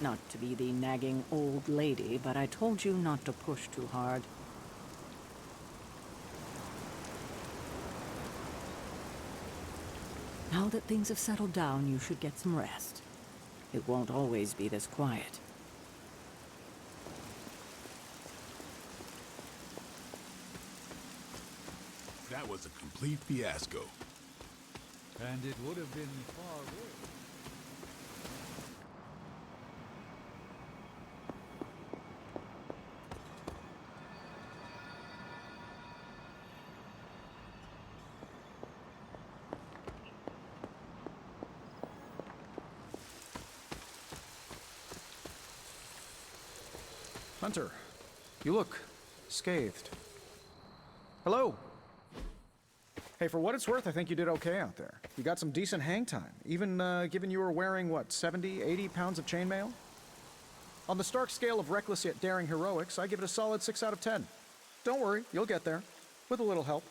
Not to be the nagging old lady, but I told you not to push too hard. Now that things have settled down, you should get some rest. It won't always be this quiet. That was a complete fiasco. And it would have been far worse. Hunter, you look scathed. Hello. Hey, for what it's worth, I think you did okay out there. You got some decent hang time, even given you were wearing, what, 70, 80 pounds of chainmail? On the Stark scale of reckless yet daring heroics, I give it a solid 6 out of 10. Don't worry, you'll get there, with a little help.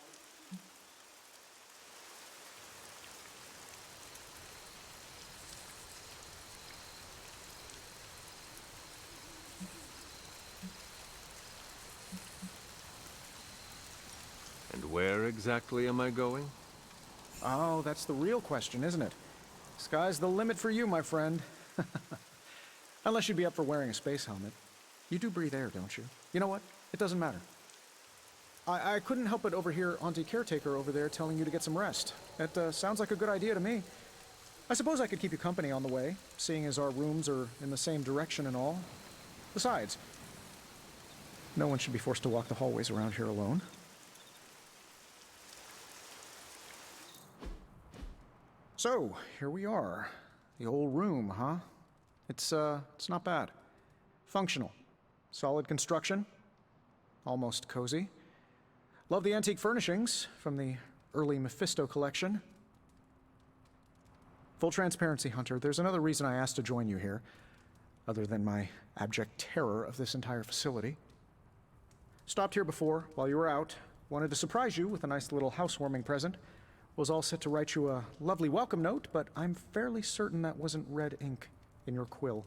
And where exactly am I going? Oh, that's the real question, isn't it? Sky's the limit for you, my friend. Unless you'd be up for wearing a space helmet. You do breathe air, don't you? You know what? It doesn't matter. I couldn't help but overhear Auntie Caretaker over there telling you to get some rest. That sounds like a good idea to me. I suppose I could keep you company on the way, seeing as our rooms are in the same direction and all. Besides, no one should be forced to walk the hallways around here alone. So, here we are. The old room, huh? It's not bad. Functional. Solid construction. Almost cozy. Love the antique furnishings from the early Mephisto collection. Full transparency, Hunter, there's another reason I asked to join you here, other than my abject terror of this entire facility. Stopped here before, while you were out. Wanted to surprise you with a nice little housewarming present. Was all set to write you a lovely welcome note, but I'm fairly certain that wasn't red ink in your quill.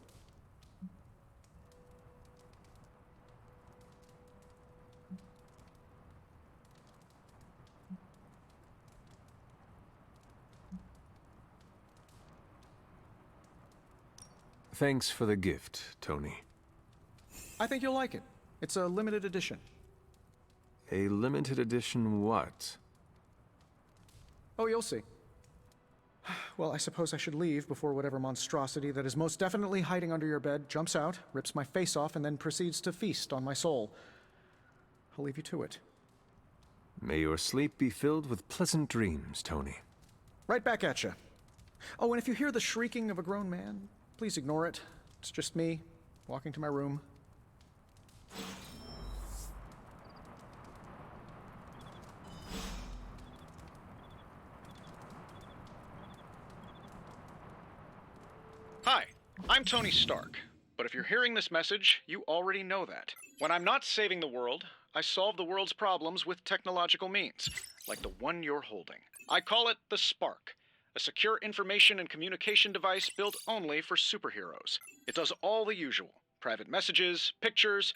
Thanks for the gift, Tony. I think you'll like it. It's a limited edition. A limited edition what? Oh, you'll see. Well, I suppose I should leave before whatever monstrosity that is most definitely hiding under your bed jumps out, rips my face off, and then proceeds to feast on my soul. I'll leave you to it. May your sleep be filled with pleasant dreams, Tony. Right back at you. Oh, and if you hear the shrieking of a grown man, please ignore it. It's just me, walking to my room. Hi, I'm Tony Stark, but if you're hearing this message, you already know that. When I'm not saving the world, I solve the world's problems with technological means, like the one you're holding. I call it the Spark, a secure information and communication device built only for superheroes. It does all the usual, private messages, pictures,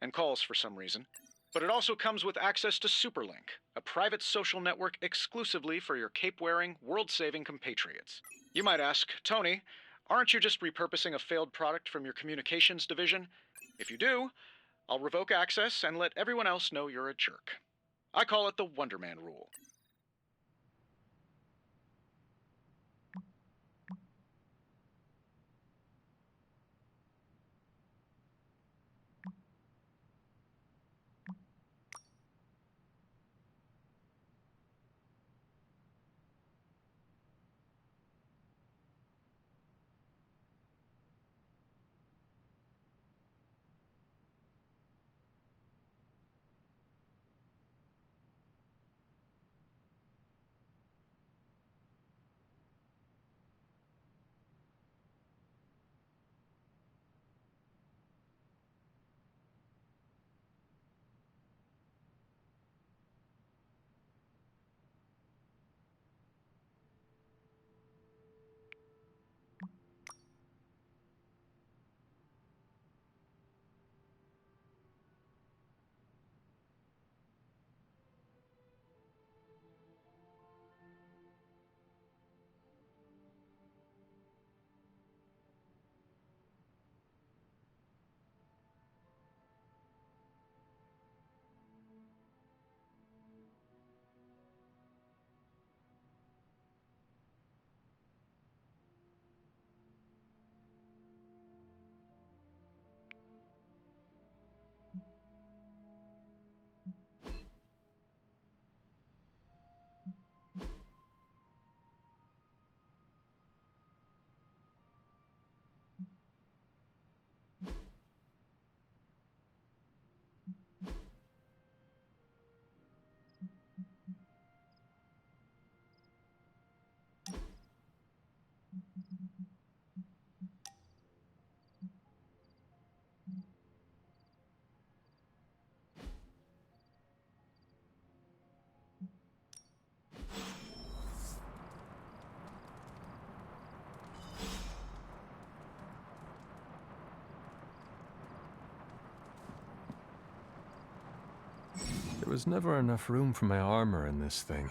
and calls for some reason. But it also comes with access to Superlink, a private social network exclusively for your cape-wearing, world-saving compatriots. You might ask, Tony, aren't you just repurposing a failed product from your communications division? If you do, I'll revoke access and let everyone else know you're a jerk. I call it the Wonder Man rule. was never enough room for my armor in this thing.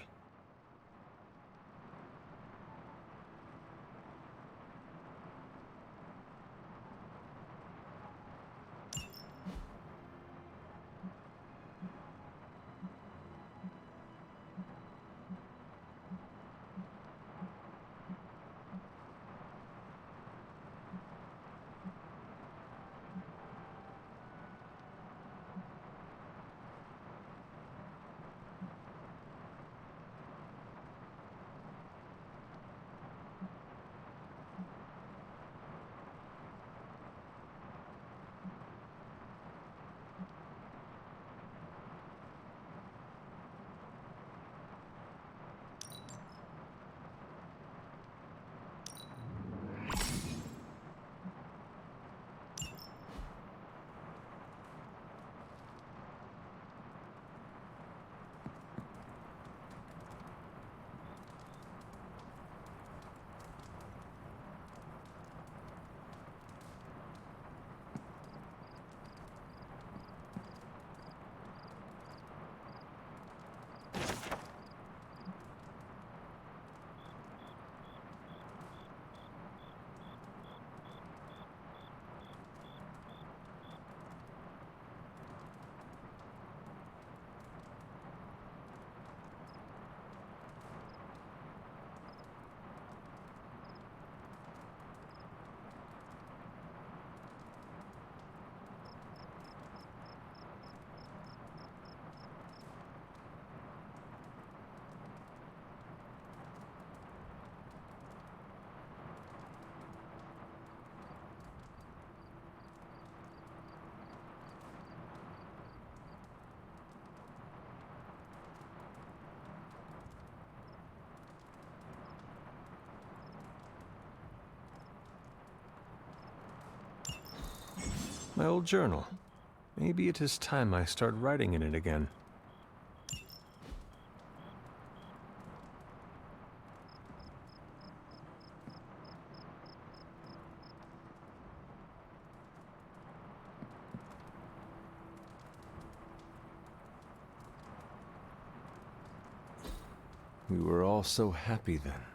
My old journal. Maybe it is time I start writing in it again. We were all so happy then.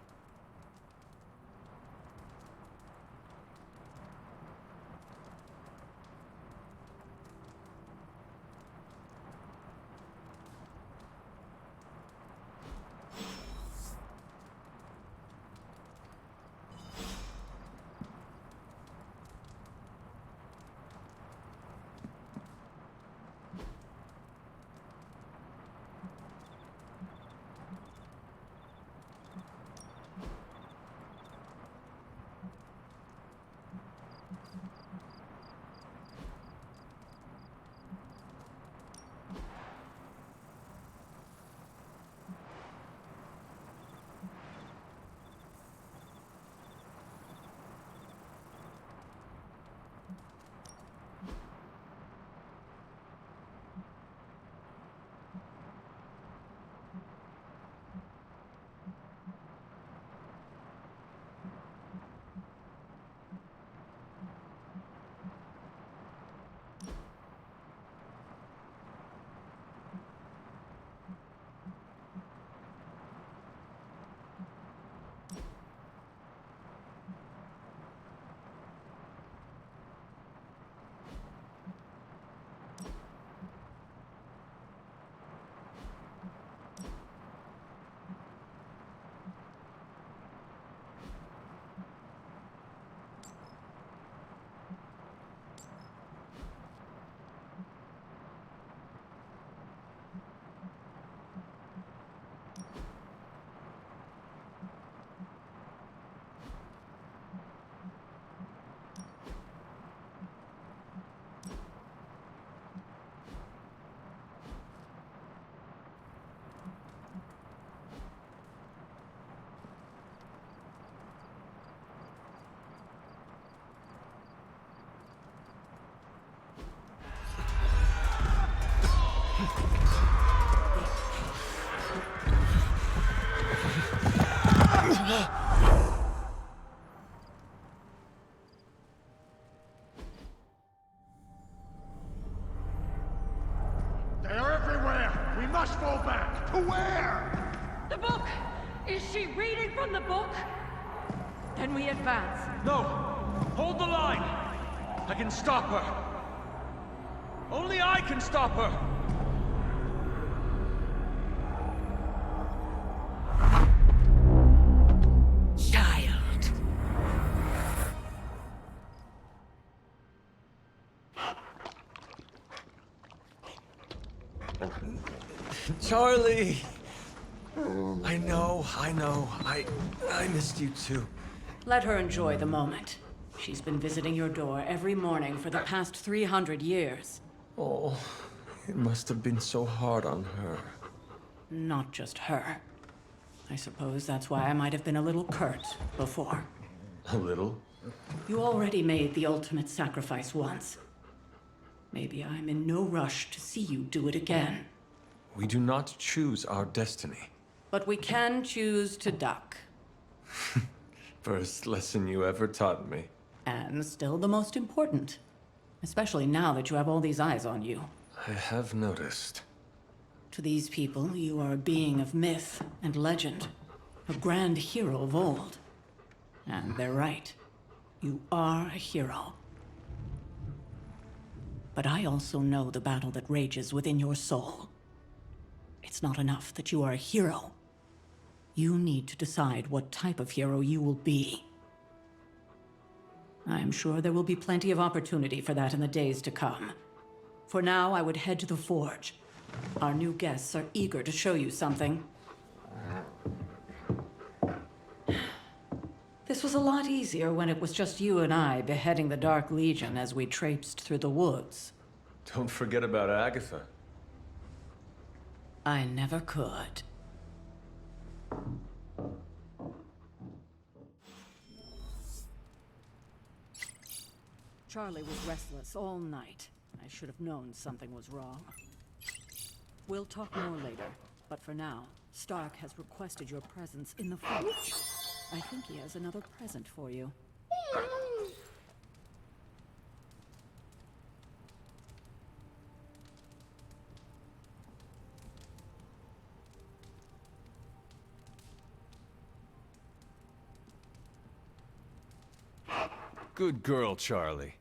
Can we advance? No! Hold the line! I can stop her! Only I can stop her! Child. Charlie! I know. I missed you too. Let her enjoy the moment. She's been visiting your door every morning for the past 300 years. Oh, it must have been so hard on her. Not just her. I suppose that's why I might have been a little curt before. A little? You already made the ultimate sacrifice once. Maybe I'm in no rush to see you do it again. We do not choose our destiny. But we can choose to duck. First lesson you ever taught me. And still the most important. Especially now that you have all these eyes on you. I have noticed. To these people, you are a being of myth and legend. A grand hero of old. And they're right. You are a hero. But I also know the battle that rages within your soul. It's not enough that you are a hero. You need to decide what type of hero you will be. I'm sure there will be plenty of opportunity for that in the days to come. For now, I would head to the forge. Our new guests are eager to show you something. This was a lot easier when it was just you and I beheading the Dark Legion as we traipsed through the woods. Don't forget about Agatha. I never could. Charlie was restless all night. I should have known something was wrong. We'll talk more later, but for now, Stark has requested your presence in the forge. I think he has another present for you. Good girl, Charlie.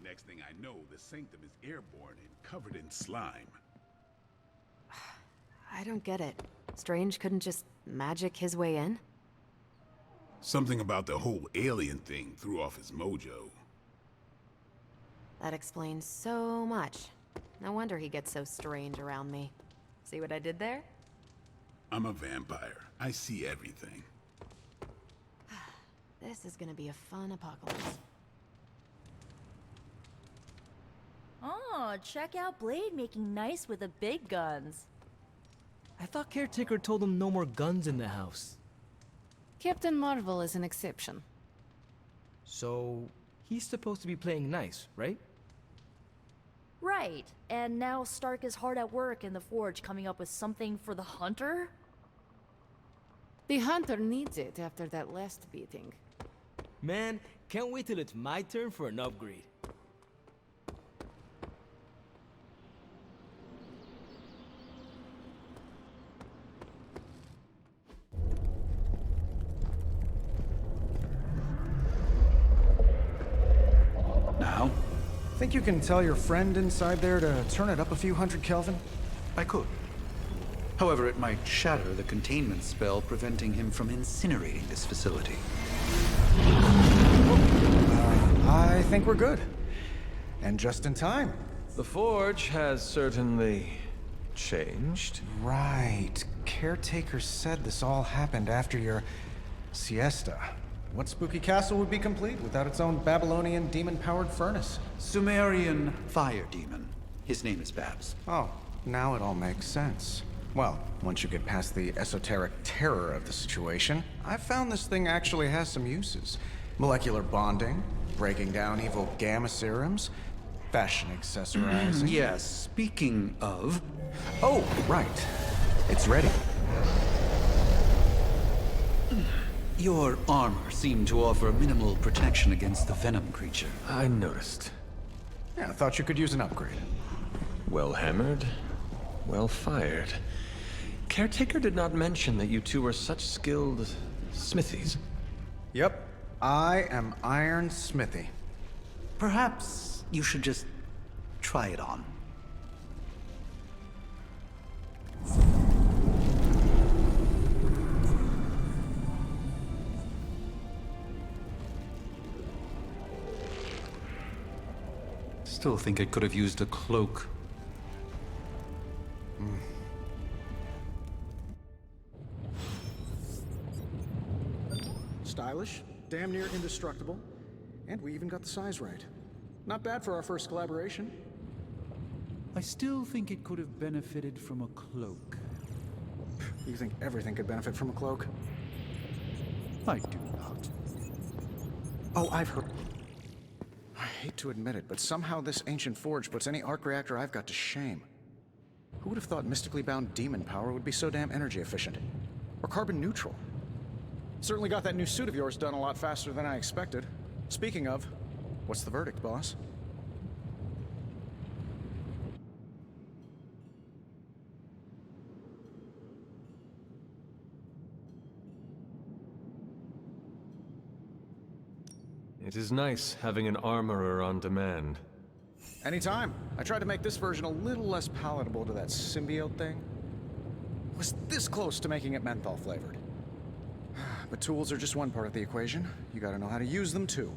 Next thing I know, the sanctum is airborne and covered in slime. I don't get it. Strange couldn't just magic his way in? Something about the whole alien thing threw off his mojo. That explains so much. No wonder he gets so strange around me. See what I did there? I'm a vampire. I see everything. This is gonna be a fun apocalypse. Oh, check out Blade making nice with the big guns. I thought Caretaker told him no more guns in the house. Captain Marvel is an exception. So, he's supposed to be playing nice, right? Right, and now Stark is hard at work in the forge coming up with something for the Hunter? The Hunter needs it after that last beating. Man, can't wait till it's my turn for an upgrade. Now? Think you can tell your friend inside there to turn it up a few hundred Kelvin? I could. However, it might shatter the containment spell preventing him from incinerating this facility. I think we're good. And just in time. The forge has certainly changed. Right. Caretaker said this all happened after your siesta. What spooky castle would be complete without its own Babylonian demon-powered furnace? Sumerian fire demon. His name is Babs. Oh, now it all makes sense. Well, once you get past the esoteric terror of the situation, I've found this thing actually has some uses. Molecular bonding, breaking down evil gamma serums, fashion accessorizing. Yes, speaking of... Oh, right. It's ready. Your armor seemed to offer minimal protection against the venom creature. I noticed. Yeah, I thought you could use an upgrade. Well hammered, well fired. Caretaker did not mention that you two were such skilled smithies. Yep, I am Iron Smithy. Perhaps you should just try it on. Still think I could have used a cloak. Stylish, damn near indestructible, and we even got the size right. Not bad for our first collaboration. I still think it could have benefited from a cloak. You think everything could benefit from a cloak? I do not. Oh, I've heard. I hate to admit it, but somehow this ancient forge puts any arc reactor I've got to shame. Who would have thought mystically bound demon power would be so damn energy efficient? Or carbon neutral? Certainly got that new suit of yours done a lot faster than I expected. Speaking of, what's the verdict, boss? It is nice having an armorer on demand. Anytime. I tried to make this version a little less palatable to that symbiote thing. Was this close to making it menthol flavored. But tools are just one part of the equation. You gotta know how to use them too.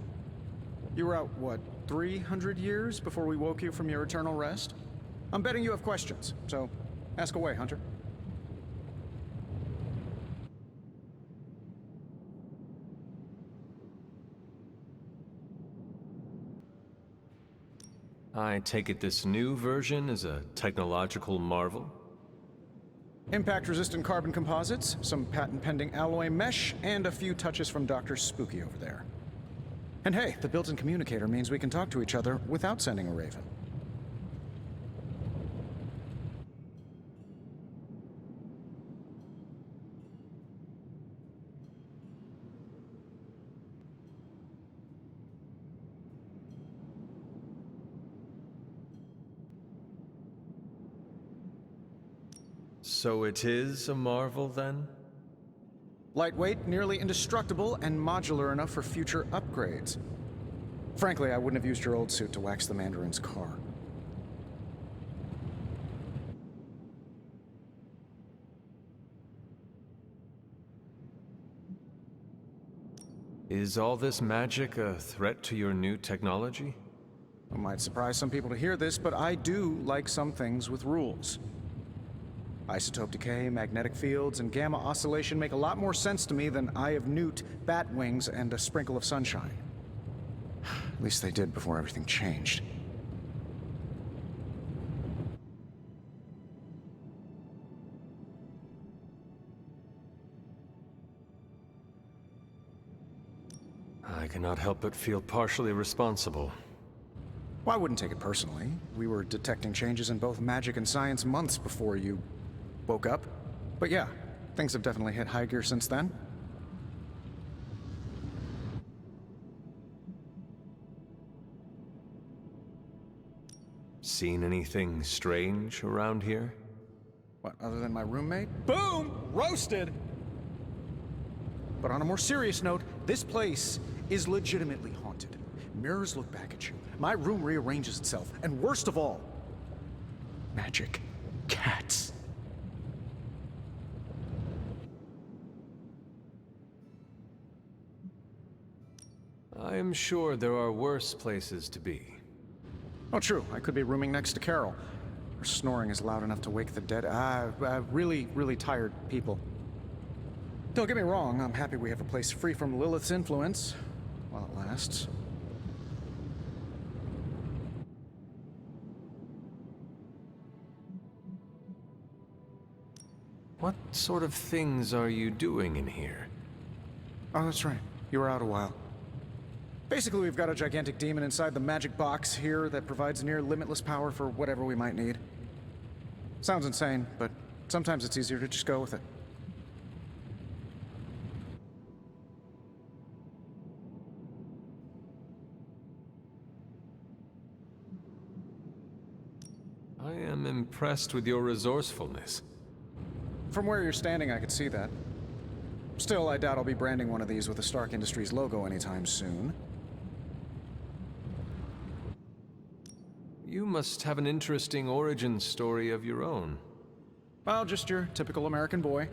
You were out, what, 300 years before we woke you from your eternal rest? I'm betting you have questions, so ask away, Hunter. I take it this new version is a technological marvel? Impact-resistant carbon composites, some patent-pending alloy mesh, and a few touches from Dr. Spooky over there. And hey, the built-in communicator means we can talk to each other without sending a raven. So it is a marvel, then? Lightweight, nearly indestructible, and modular enough for future upgrades. Frankly, I wouldn't have used your old suit to wax the Mandarin's car. Is all this magic a threat to your new technology? It might surprise some people to hear this, but I do like some things with rules. Isotope decay, magnetic fields, and gamma oscillation make a lot more sense to me than Eye of Newt, bat wings, and a sprinkle of sunshine. At least they did before everything changed. I cannot help but feel partially responsible. Well, I wouldn't take it personally. We were detecting changes in both magic and science months before you woke up. But yeah, things have definitely hit high gear since then. Seen anything strange around here? What, other than my roommate? Boom! Roasted! But on a more serious note, this place is legitimately haunted. Mirrors look back at you. My room rearranges itself. And worst of all, magic cats. I am sure there are worse places to be. Oh, true. I could be rooming next to Carol. Her snoring is loud enough to wake the dead. Really tired people. Don't get me wrong, I'm happy we have a place free from Lilith's influence. While it lasts. What sort of things are you doing in here? Oh, that's right. You were out a while. Basically, we've got a gigantic demon inside the magic box here that provides near limitless power for whatever we might need. Sounds insane, but sometimes it's easier to just go with it. I am impressed with your resourcefulness. From where you're standing, I could see that. Still, I doubt I'll be branding one of these with the Stark Industries logo anytime soon. You must have an interesting origin story of your own. Well, just your typical American boy.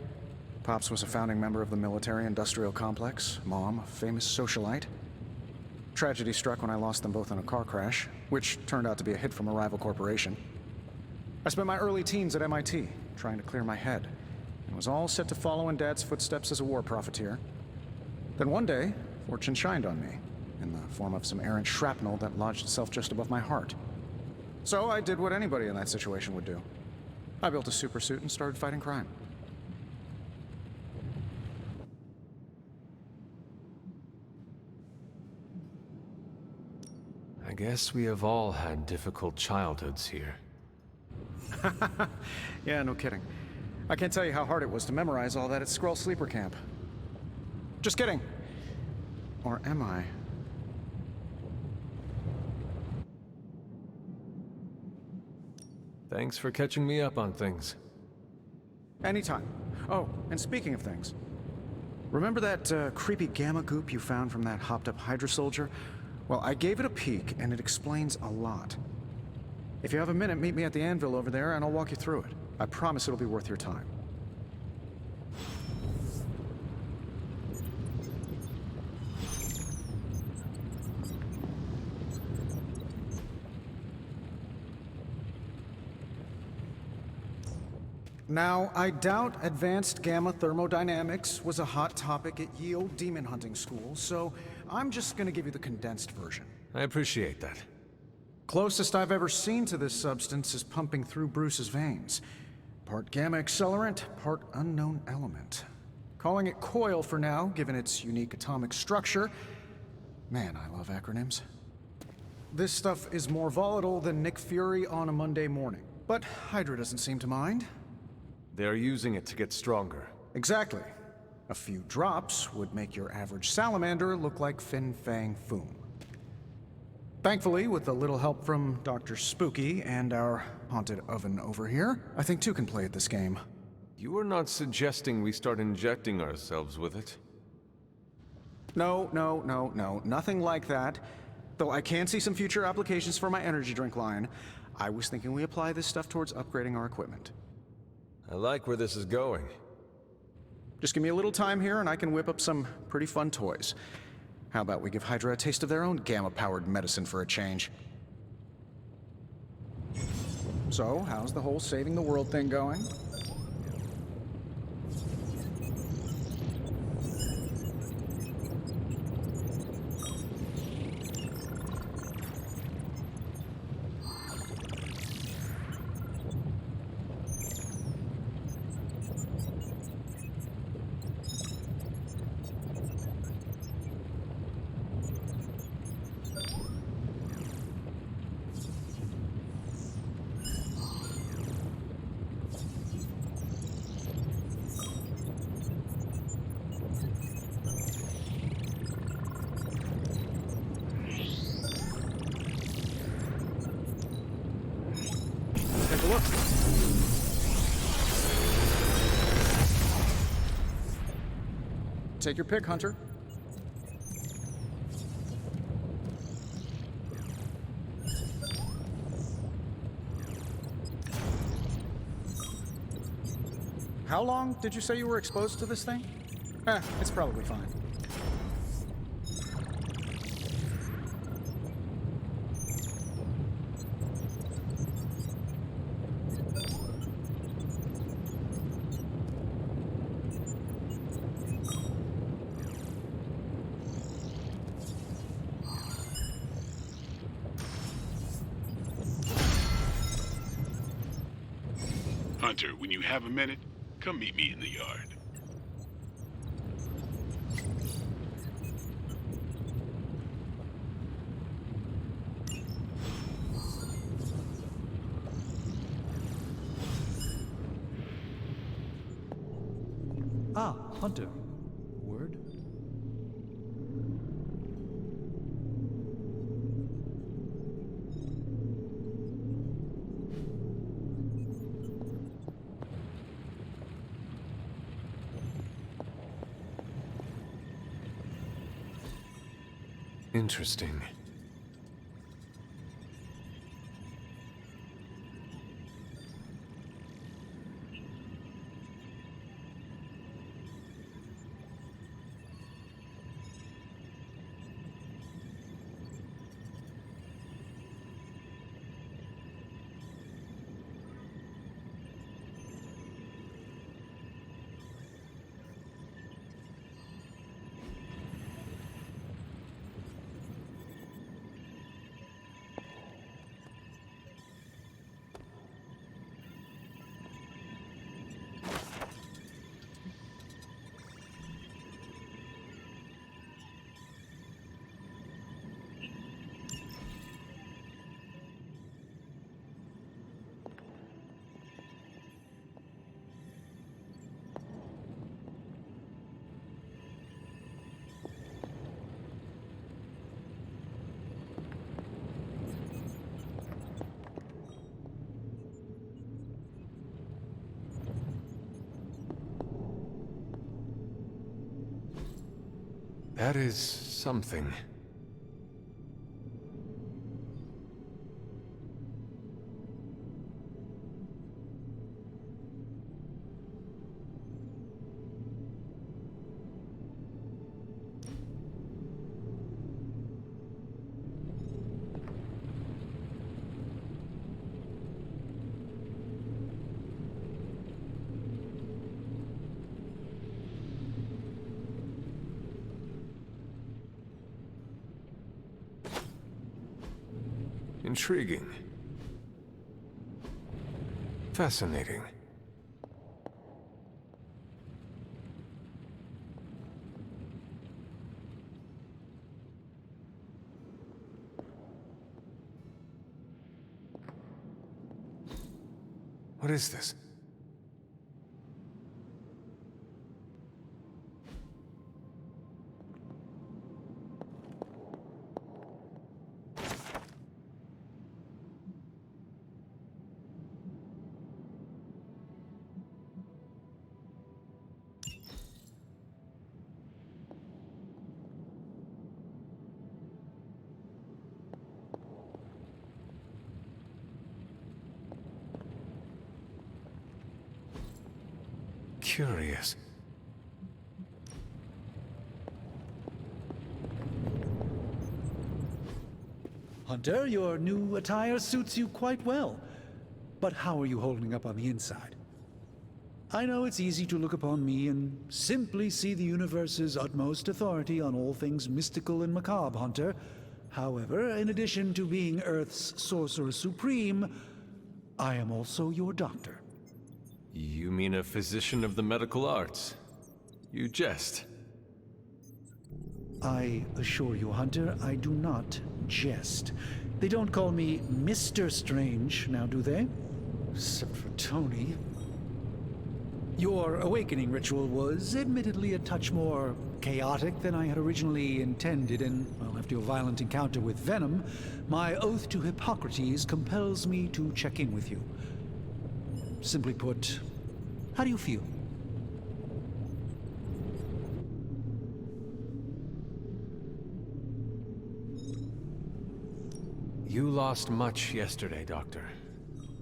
Pops was a founding member of the military-industrial complex. Mom, a famous socialite. Tragedy struck when I lost them both in a car crash, which turned out to be a hit from a rival corporation. I spent my early teens at MIT, trying to clear my head, and was all set to follow in Dad's footsteps as a war profiteer. Then one day, fortune shined on me, in the form of some errant shrapnel that lodged itself just above my heart. So I did what anybody in that situation would do. I built a supersuit and started fighting crime. I guess we have all had difficult childhoods here. Yeah, no kidding. I can't tell you how hard it was to memorize all that at Skrull Sleeper Camp. Just kidding. Or am I? Thanks for catching me up on things. Anytime. Oh, and speaking of things, remember that creepy gamma goop you found from that hopped-up Hydra soldier? Well, I gave it a peek, and it explains a lot. If you have a minute, meet me at the anvil over there, and I'll walk you through it. I promise it'll be worth your time. Now, I doubt advanced gamma thermodynamics was a hot topic at Yield Demon Hunting School, so I'm just gonna give you the condensed version. I appreciate that. Closest I've ever seen to this substance is pumping through Bruce's veins. Part gamma accelerant, part unknown element. Calling it coil for now, given its unique atomic structure. Man, I love acronyms. This stuff is more volatile than Nick Fury on a Monday morning, but Hydra doesn't seem to mind. They're using it to get stronger. Exactly. A few drops would make your average salamander look like Fin Fang Foom. Thankfully, with a little help from Dr. Spooky and our haunted oven over here, I think two can play at this game. You are not suggesting we start injecting ourselves with it? No, nothing like that. Though I can see some future applications for my energy drink line. I was thinking we apply this stuff towards upgrading our equipment. I like where this is going. Just give me a little time here and I can whip up some pretty fun toys. How about we give Hydra a taste of their own gamma-powered medicine for a change? So, how's the whole saving the world thing going? Take a look. Take your pick, Hunter. How long did you say you were exposed to this thing? It's probably fine. Hunter, when you have a minute, come meet me in the yard. Ah, Hunter. Word? Interesting. That is something. Intriguing. Fascinating. What is this? Curious. Hunter, your new attire suits you quite well. But how are you holding up on the inside? I know it's easy to look upon me and simply see the universe's utmost authority on all things mystical and macabre, Hunter. However, in addition to being Earth's Sorcerer Supreme, I am also your doctor. You mean a physician of the medical arts? You jest. I assure you, Hunter, I do not jest. They don't call me Mr. Strange, now do they? Except for Tony. Your awakening ritual was admittedly a touch more chaotic than I had originally intended, and, well, after your violent encounter with Venom, my oath to Hippocrates compels me to check in with you. Simply put, how do you feel? You lost much yesterday, Doctor.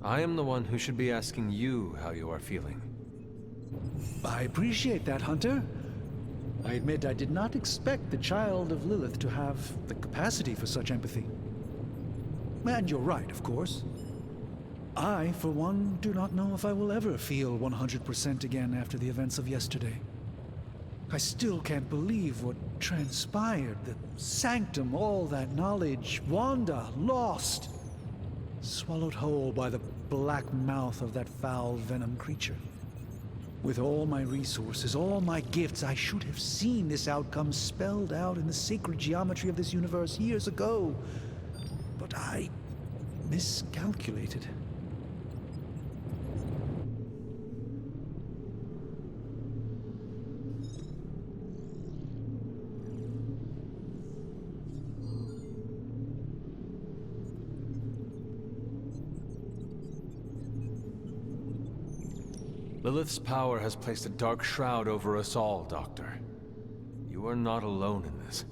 I am the one who should be asking you how you are feeling. I appreciate that, Hunter. I admit I did not expect the child of Lilith to have the capacity for such empathy. And you're right, of course. I, for one, do not know if I will ever feel 100% again after the events of yesterday. I still can't believe what transpired. The sanctum, all that knowledge, Wanda, lost. Swallowed whole by the black mouth of that foul venom creature. With all my resources, all my gifts, I should have seen this outcome spelled out in the sacred geometry of this universe years ago. But I miscalculated. Lilith's power has placed a dark shroud over us all, Doctor. You are not alone in this.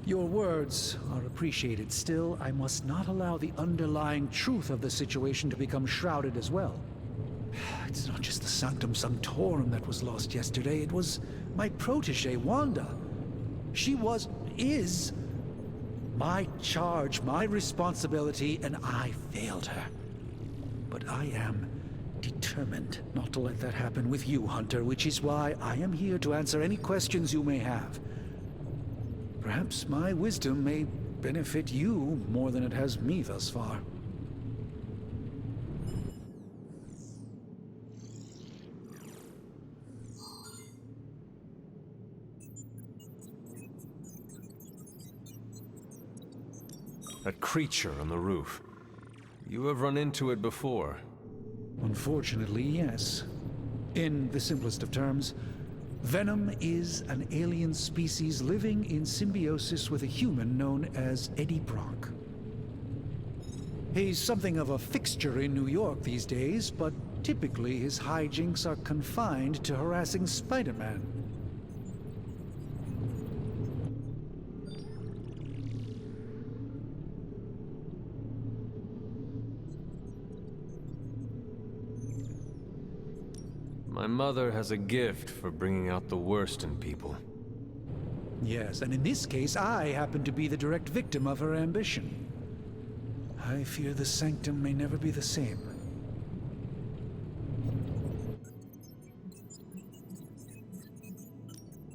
Your words are appreciated. Still, I must not allow the underlying truth of the situation to become shrouded as well. It's not just the Sanctum Sanctorum that was lost yesterday. It was my protege, Wanda. She is my charge, my responsibility, and I failed her. But I am determined not to let that happen with you, Hunter, which is why I am here to answer any questions you may have. Perhaps my wisdom may benefit you more than it has me thus far. That creature on the roof. You have run into it before. Unfortunately, yes. In the simplest of terms, Venom is an alien species living in symbiosis with a human known as Eddie Brock. He's something of a fixture in New York these days, but typically his hijinks are confined to harassing Spider-Man. My mother has a gift for bringing out the worst in people. Yes, and in this case, I happen to be the direct victim of her ambition. I fear the Sanctum may never be the same.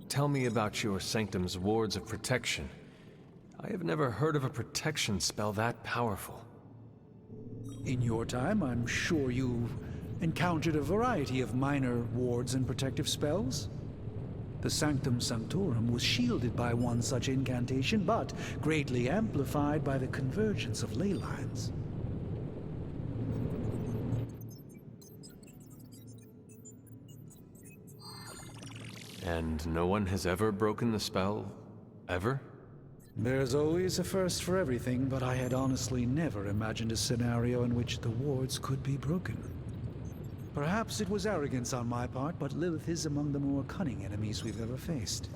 Tell me about your Sanctum's wards of protection. I have never heard of a protection spell that powerful. In your time, I'm sure you encountered a variety of minor wards and protective spells. The Sanctum Sanctorum was shielded by one such incantation, but greatly amplified by the convergence of ley lines. And no one has ever broken the spell? Ever? There's always a first for everything, but I had honestly never imagined a scenario in which the wards could be broken. Perhaps it was arrogance on my part, but Lilith is among the more cunning enemies we've ever faced.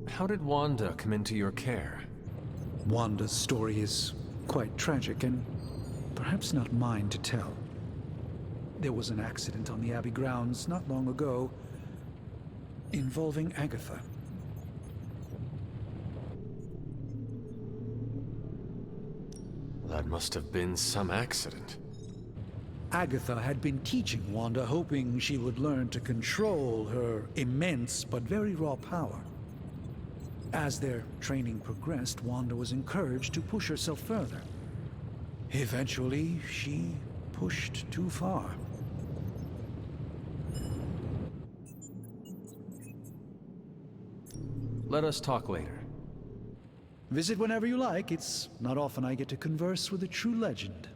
How did Wanda come into your care? Wanda's story is quite tragic, and perhaps not mine to tell. There was an accident on the Abbey grounds not long ago involving Agatha. That must have been some accident. Agatha had been teaching Wanda, hoping she would learn to control her immense but very raw power. As their training progressed, Wanda was encouraged to push herself further. Eventually, she pushed too far. Let us talk later. Visit whenever you like. It's not often I get to converse with a true legend.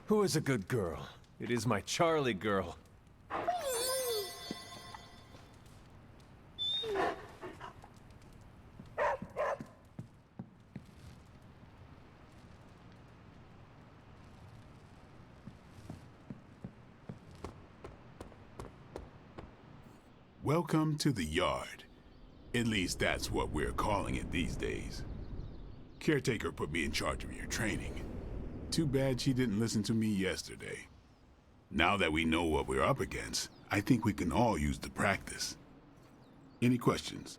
Who is a good girl? It is my Charlie girl. Welcome to the yard. At least that's what we're calling it these days. Caretaker put me in charge of your training. Too bad she didn't listen to me yesterday. Now that we know what we're up against, I think we can all use the practice. Any questions?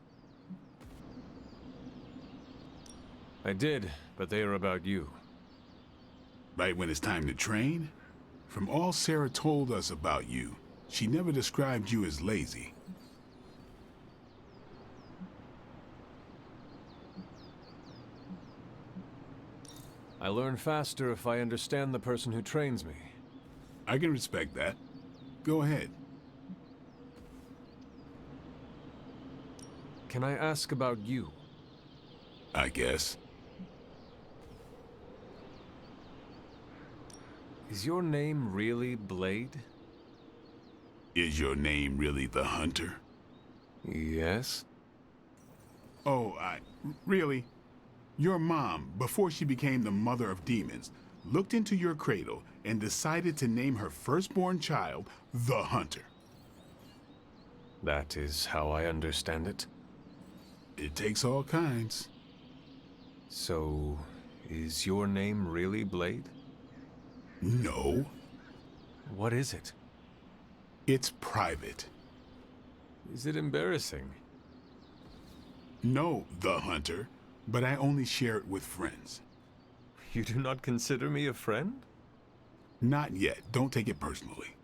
I did, but they are about you. Right when it's time to train? From all Sarah told us about you, she never described you as lazy. I learn faster if I understand the person who trains me. I can respect that. Go ahead. Can I ask about you? I guess. Is your name really Blade? Is your name really the Hunter? Yes. Oh, really? Your mom, before she became the mother of demons, looked into your cradle and decided to name her firstborn child the Hunter. That is how I understand it. It takes all kinds. So, is your name really Blade? No. What is it? It's private. Is it embarrassing? No, the Hunter, but I only share it with friends. You do not consider me a friend? Not yet. Don't take it personally.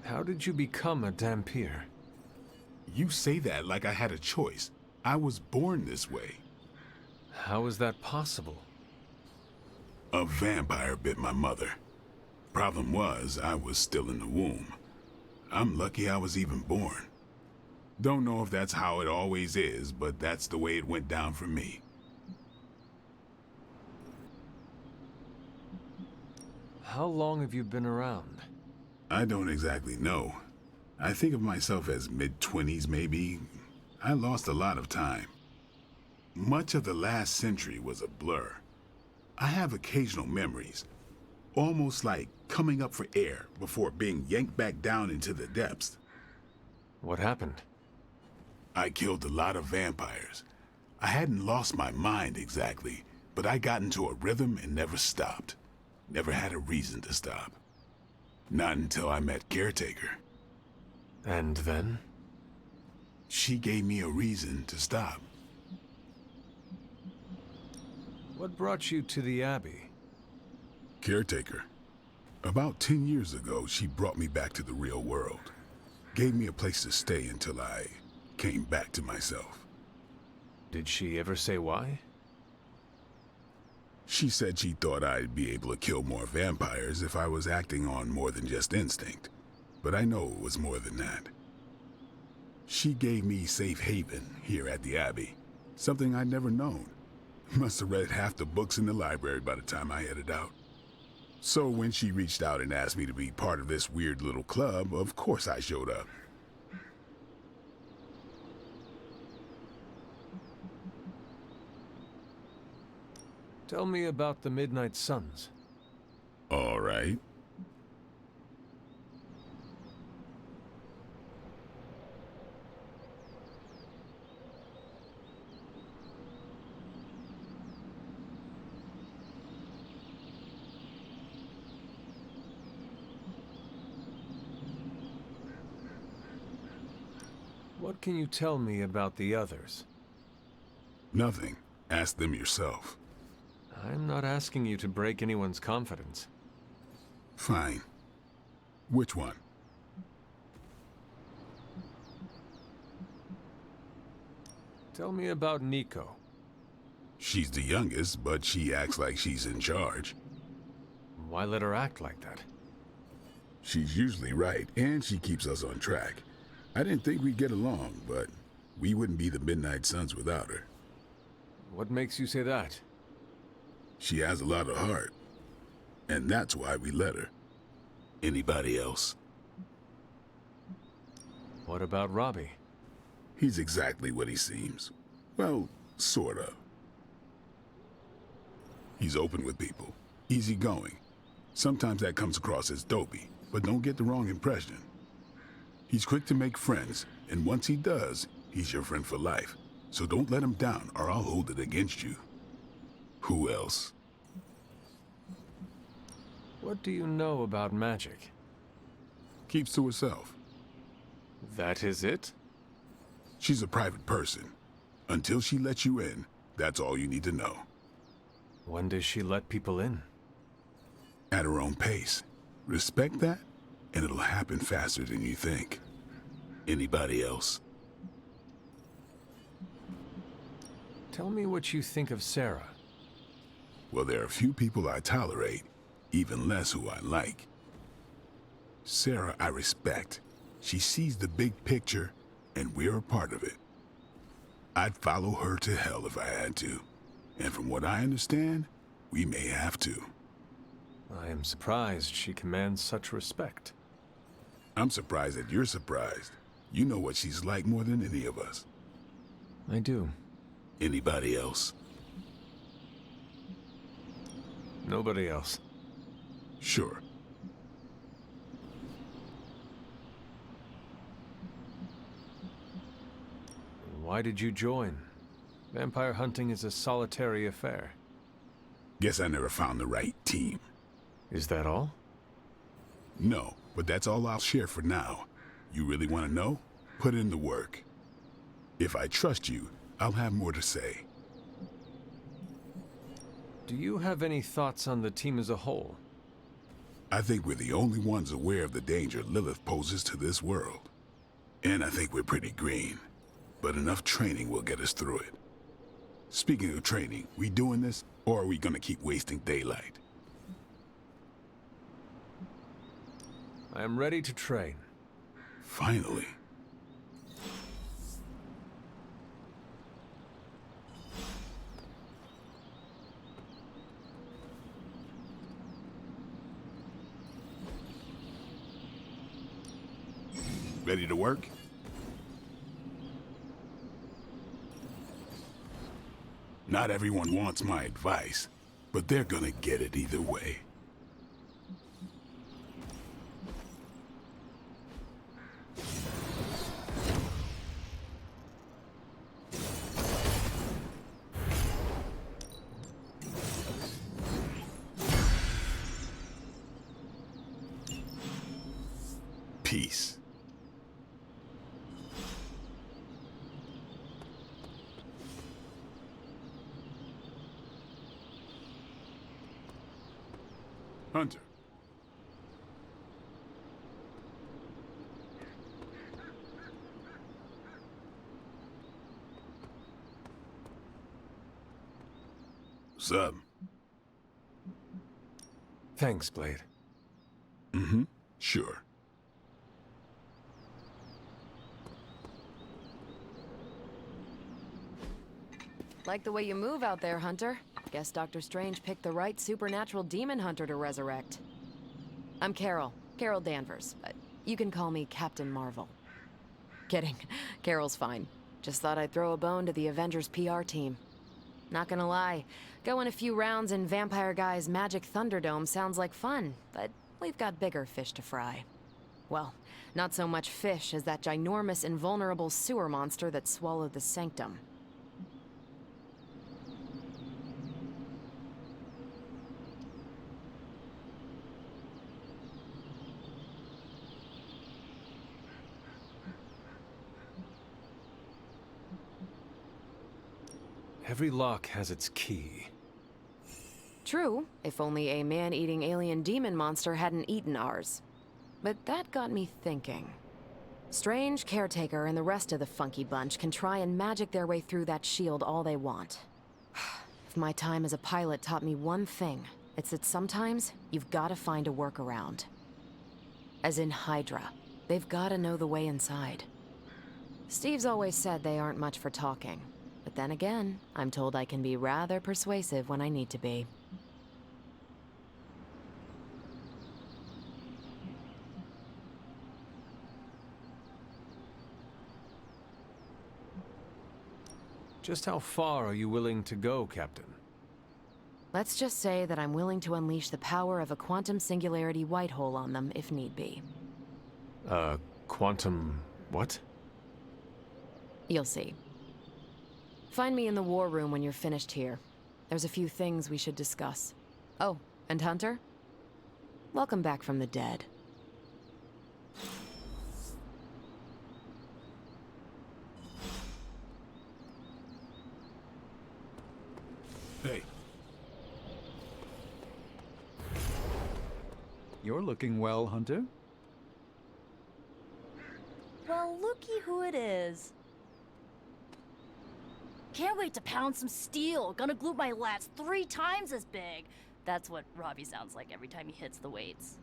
How did you become a Dhampir? You say that like I had a choice. I was born this way. How is that possible? A vampire bit my mother. Problem was, I was still in the womb. I'm lucky I was even born. Don't know if that's how it always is, but that's the way it went down for me. How long have you been around? I don't exactly know. I think of myself as mid-20s, maybe. I lost a lot of time. Much of the last century was a blur. I have occasional memories, almost like coming up for air before being yanked back down into the depths. What happened? I killed a lot of vampires. I hadn't lost my mind exactly, but I got into a rhythm and never stopped. Never had a reason to stop. Not until I met Caretaker. And then? She gave me a reason to stop. What brought you to the Abbey? Caretaker. About 10 years ago, she brought me back to the real world. Gave me a place to stay until I came back to myself. Did she ever say why? She said she thought I'd be able to kill more vampires if I was acting on more than just instinct. But I know it was more than that. She gave me safe haven here at the Abbey. Something I'd never known. Must have read half the books in the library by the time I headed out. So when she reached out and asked me to be part of this weird little club, of course I showed up. Tell me about the Midnight Suns. All right. What can you tell me about the others? Nothing. Ask them yourself. I'm not asking you to break anyone's confidence. Fine. Which one? Tell me about Nico. She's the youngest, but she acts like she's in charge. Why let her act like that? She's usually right, and she keeps us on track. I didn't think we'd get along, but we wouldn't be the Midnight Suns without her. What makes you say that? She has a lot of heart, and that's why we let her. Anybody else? What about Robbie? He's exactly what he seems. Well, sort of. He's open with people, easygoing. Sometimes that comes across as dopey, but don't get the wrong impression. He's quick to make friends, and once he does, he's your friend for life. So don't let him down, or I'll hold it against you. Who else? What do you know about magic? Keeps to herself. That is it? She's a private person. Until she lets you in, that's all you need to know. When does she let people in? At her own pace. Respect that, and it'll happen faster than you think. Anybody else? Tell me what you think of Sarah. Well, there are few people I tolerate, even less who I like. Sarah, I respect. She sees the big picture, and we're a part of it. I'd follow her to hell if I had to. And from what I understand, we may have to. I am surprised she commands such respect. I'm surprised that you're surprised. You know what she's like more than any of us. I do. Anybody else? Nobody else. Sure. Why did you join? Vampire hunting is a solitary affair. Guess I never found the right team. Is that all? No, but that's all I'll share for now. You really want to know? Put in the work. If I trust you, I'll have more to say. Do you have any thoughts on the team as a whole? I think we're the only ones aware of the danger Lilith poses to this world. And I think we're pretty green. But enough training will get us through it. Speaking of training, we doing this, or are we gonna keep wasting daylight? I am ready to train. Finally. Ready to work? Not everyone wants my advice, but they're gonna get it either way. Peace. Hunter. What's up? Thanks, Blade. Mm-hmm. Sure. Like the way you move out there, Hunter. Guess Dr. Strange picked the right supernatural demon hunter to resurrect. I'm Carol Danvers, but you can call me Captain Marvel. Kidding. Carol's fine. Just thought I'd throw a bone to the Avengers PR team. Not gonna lie, going a few rounds in Vampire Guy's Magic Thunderdome sounds like fun, but we've got bigger fish to fry. Well, not so much fish as that ginormous invulnerable sewer monster that swallowed the Sanctum. Every lock has its key. True, if only a man-eating alien demon monster hadn't eaten ours. But that got me thinking. Strange, Caretaker, and the rest of the funky bunch can try and magic their way through that shield all they want. If my time as a pilot taught me one thing, it's that sometimes you've gotta find a workaround. As in Hydra, they've gotta know the way inside. Steve's always said they aren't much for talking. But then again, I'm told I can be rather persuasive when I need to be. Just how far are you willing to go, Captain? Let's just say that I'm willing to unleash the power of a quantum singularity white hole on them if need be. Quantum... what? You'll see. Find me in the war room when you're finished here. There's a few things we should discuss. Oh, and Hunter? Welcome back from the dead. Hey. You're looking well, Hunter. Well, looky who it is. Can't wait to pound some steel. Gonna glue my lats 3 times as big. That's what Robbie sounds like every time he hits the weights.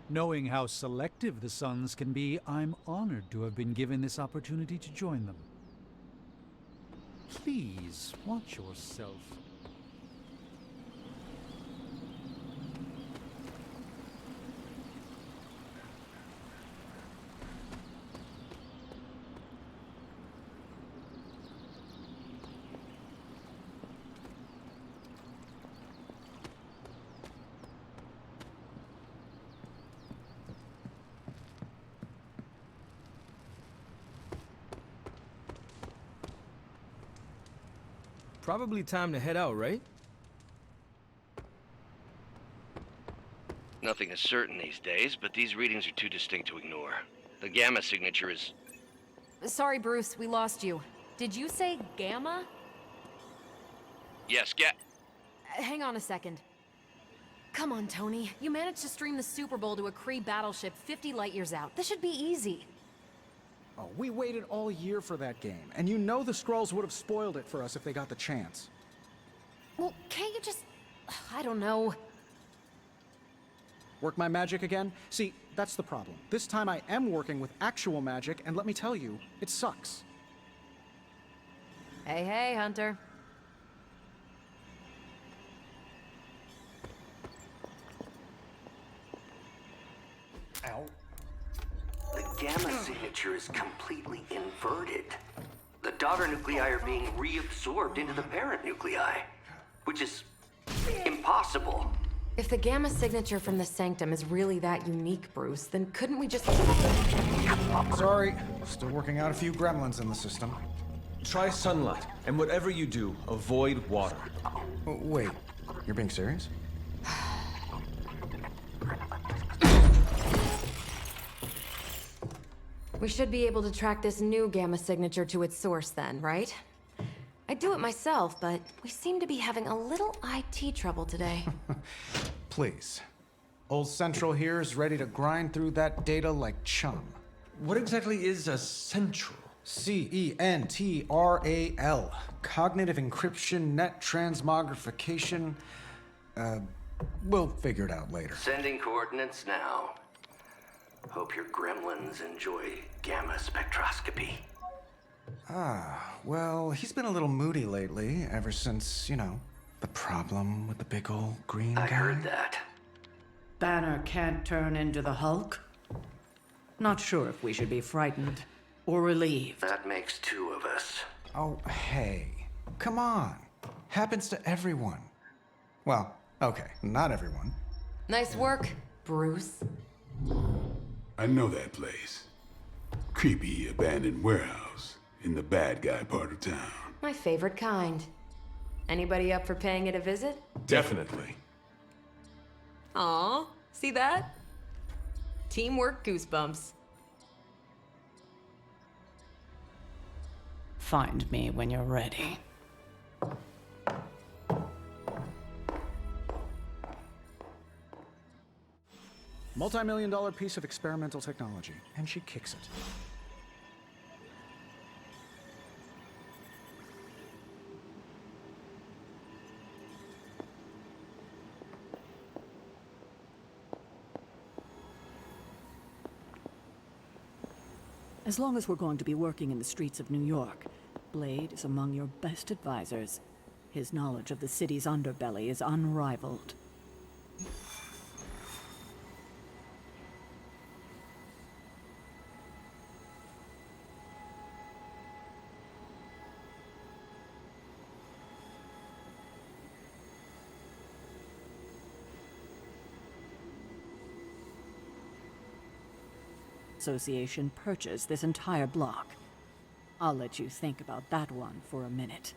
Knowing how selective the Suns can be, I'm honored to have been given this opportunity to join them. Please, watch yourself. Probably time to head out, right? Nothing is certain these days, but these readings are too distinct to ignore. The gamma signature is... Sorry, Bruce, we lost you. Did you say Gamma? Yes, Hang on a second. Come on, Tony. You managed to stream the Super Bowl to a Kree battleship 50 light years out. This should be easy. Oh, we waited all year for that game, and you know the Skrulls would have spoiled it for us if they got the chance. Well, can't you just... I don't know. Work my magic again? See, that's the problem. This time I am working with actual magic, and let me tell you, it sucks. Hey, hey, Hunter. Ow. The gamma signature is completely inverted. The daughter nuclei are being reabsorbed into the parent nuclei, which is impossible. If the Gamma signature from the Sanctum is really that unique, Bruce, then couldn't we just... Sorry, still working out a few gremlins in the system. Try sunlight, and whatever you do, avoid water. Wait, you're being serious? We should be able to track this new Gamma signature to its source then, right? I'd do it myself, but we seem to be having a little IT trouble today. Please. Old Central here is ready to grind through that data like chum. What exactly is a central? CENTRAL. Cognitive encryption, net transmogrification. We'll figure it out later. Sending coordinates now. Hope your gremlins enjoy gamma spectroscopy. Well, he's been a little moody lately, ever since, the problem with the big old green guy. I heard that. Banner can't turn into the Hulk? Not sure if we should be frightened or relieved. That makes 2 of us. Oh, hey. Come on. Happens to everyone. Well, okay, not everyone. Nice work, Bruce. I know that place. Creepy abandoned warehouse in the bad guy part of town. My favorite kind. Anybody up for paying it a visit? Definitely. Aw, see that? Teamwork goosebumps. Find me when you're ready. Multi-million-dollar piece of experimental technology, and she kicks it. As long as we're going to be working in the streets of New York, Blade is among your best advisors. His knowledge of the city's underbelly is unrivaled. Association purchased this entire block. I'll let you think about that one for a minute.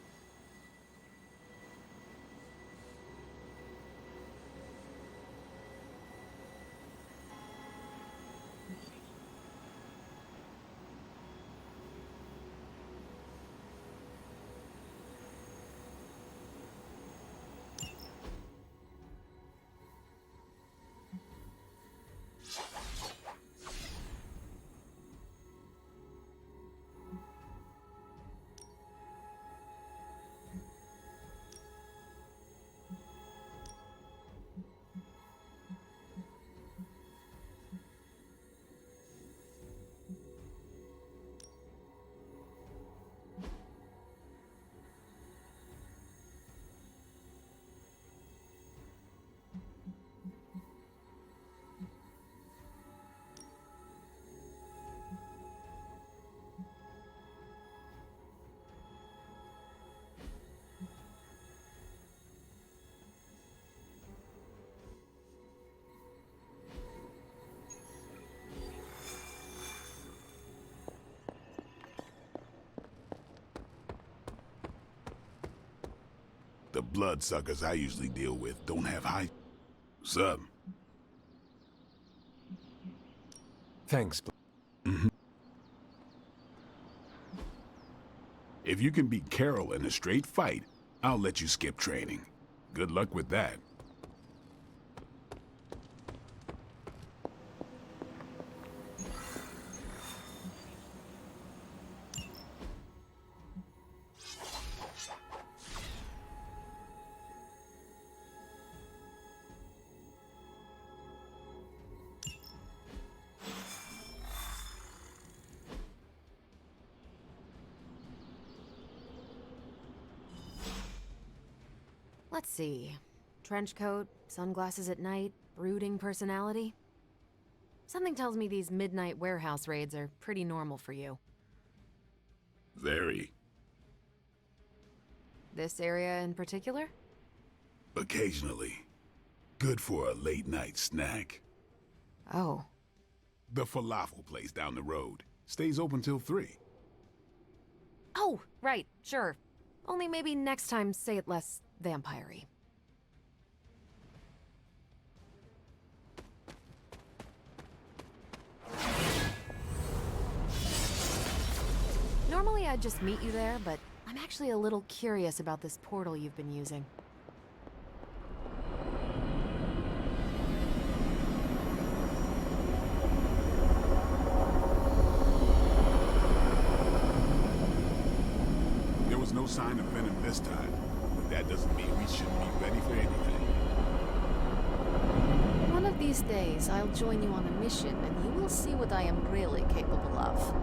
bloodsuckers I usually deal with don't have high... Sup? Thanks. If you can beat Carol in a straight fight, I'll let you skip training. Good luck with that. Let's see. Trench coat, sunglasses at night, brooding personality. Something tells me these midnight warehouse raids are pretty normal for you. Very. This area in particular? Occasionally. Good for a late-night snack. Oh. The falafel place down the road. Stays open till 3. Oh, right, sure. Only maybe next time say it less vampire-y. Normally I'd just meet you there, but I'm actually a little curious about this portal you've been using. There was no sign of venom this time, but that doesn't mean we shouldn't be ready for anything. One of these days, I'll join you on a mission, and you will see what I am really capable of.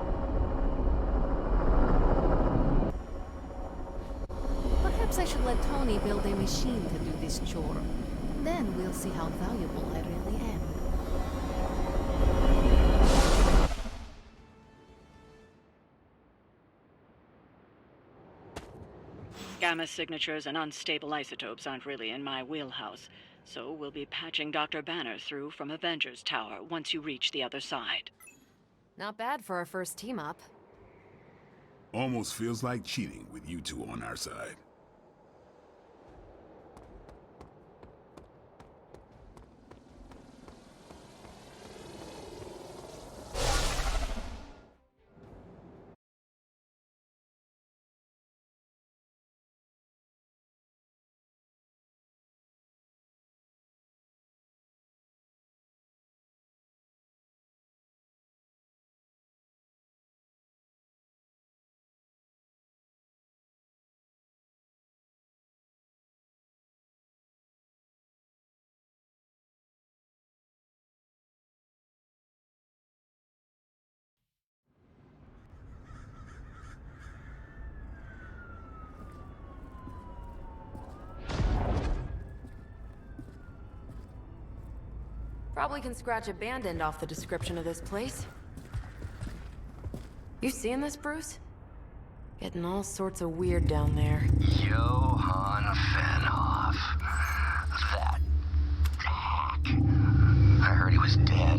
Perhaps I should let Tony build a machine to do this chore. Then we'll see how valuable I really am. Gamma signatures and unstable isotopes aren't really in my wheelhouse, so we'll be patching Dr. Banner through from Avengers Tower once you reach the other side. Not bad for our first team-up. Almost feels like cheating with you two on our side. Probably can scratch abandoned off the description of this place. You seeing this, Bruce? Getting all sorts of weird down there. Johann Fenhoff. That hack. I heard he was dead.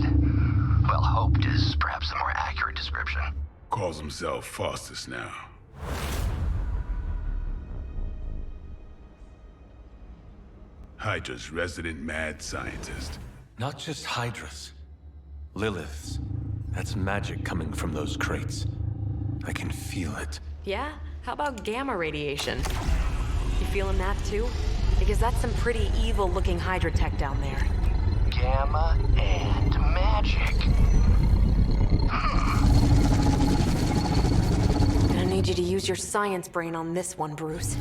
Well, hoped is perhaps the more accurate description. Calls himself Faustus now. Hydra's resident mad scientist. Not just Hydra's. Lilith's. That's magic coming from those crates. I can feel it. Yeah? How about gamma radiation? You feeling that too? Because that's some pretty evil-looking Hydra tech down there. Gamma and magic. Gonna need you to use your science brain on this one, Bruce.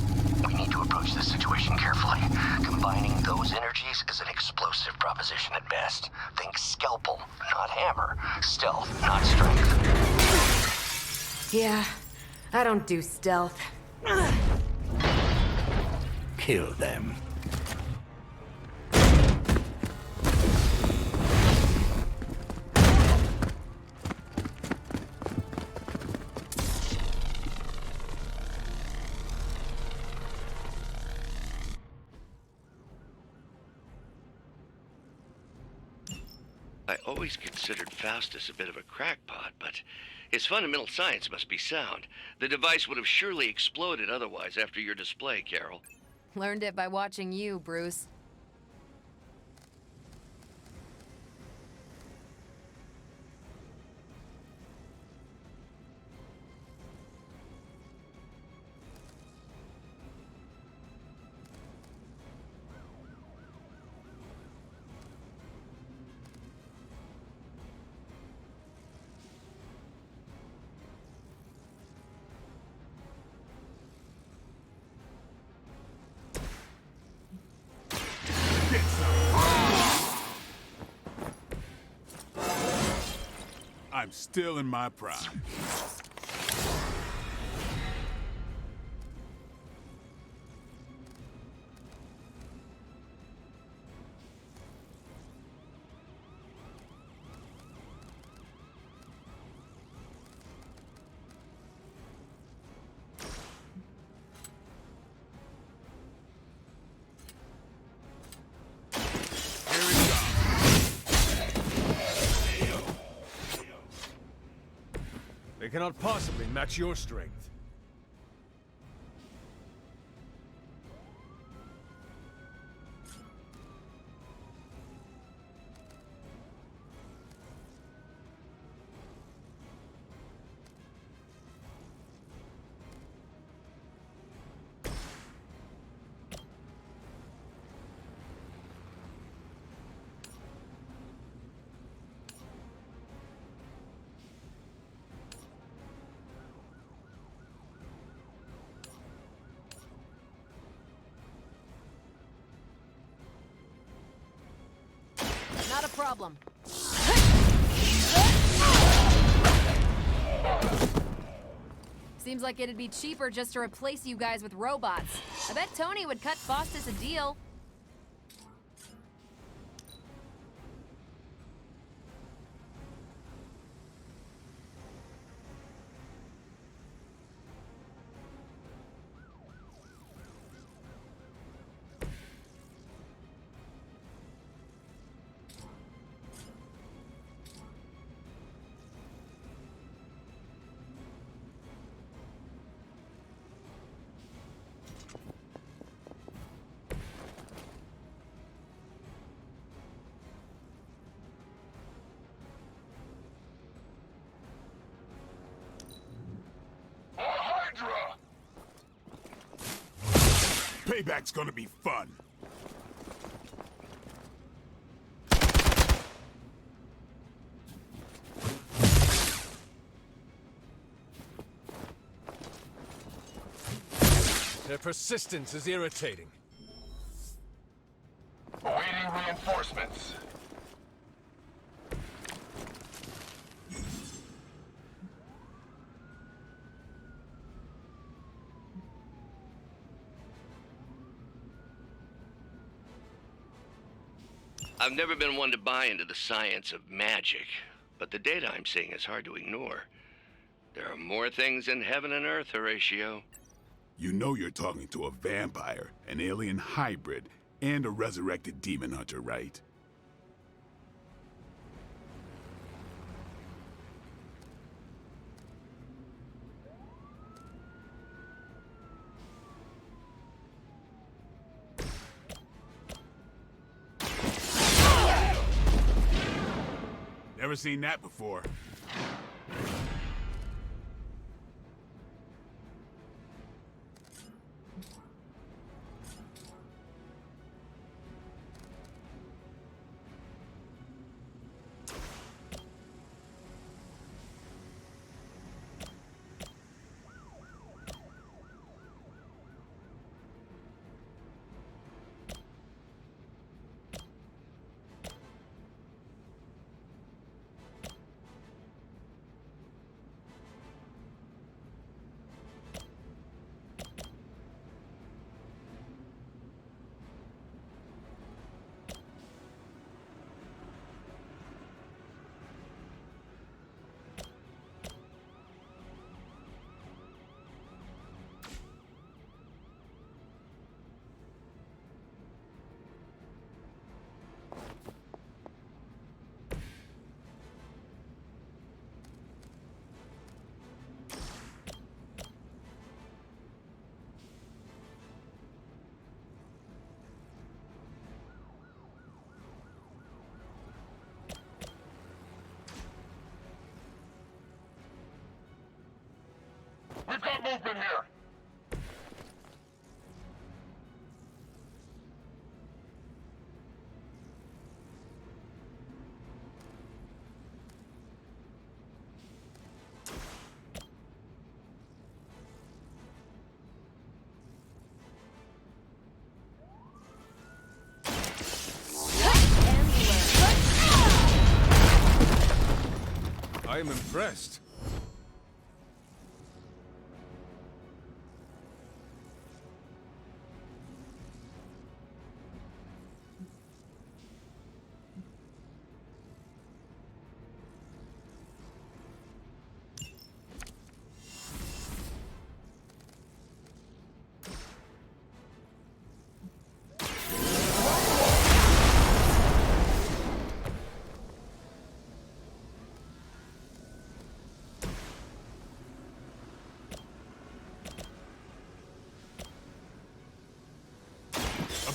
We need to approach this situation carefully. Combining those energies is an explosive proposition at best. Think scalpel, not hammer. Stealth, not strength. Yeah, I don't do stealth. Kill them. I always considered Faustus a bit of a crackpot, but his fundamental science must be sound. The device would have surely exploded otherwise after your display, Carol. Learned it by watching you, Bruce. I'm still in my prime. They cannot possibly match your strength. Not a problem. Seems like it'd be cheaper just to replace you guys with robots. I bet Tony would cut Faustus a deal. Payback's gonna be fun. Their persistence is irritating. Awaiting reinforcements. I've never been one to buy into the science of magic, but the data I'm seeing is hard to ignore. There are more things in heaven and earth, Horatio. You know you're talking to a vampire, an alien hybrid, and a resurrected demon hunter, right? Never seen that before. We've got movement here. I am impressed.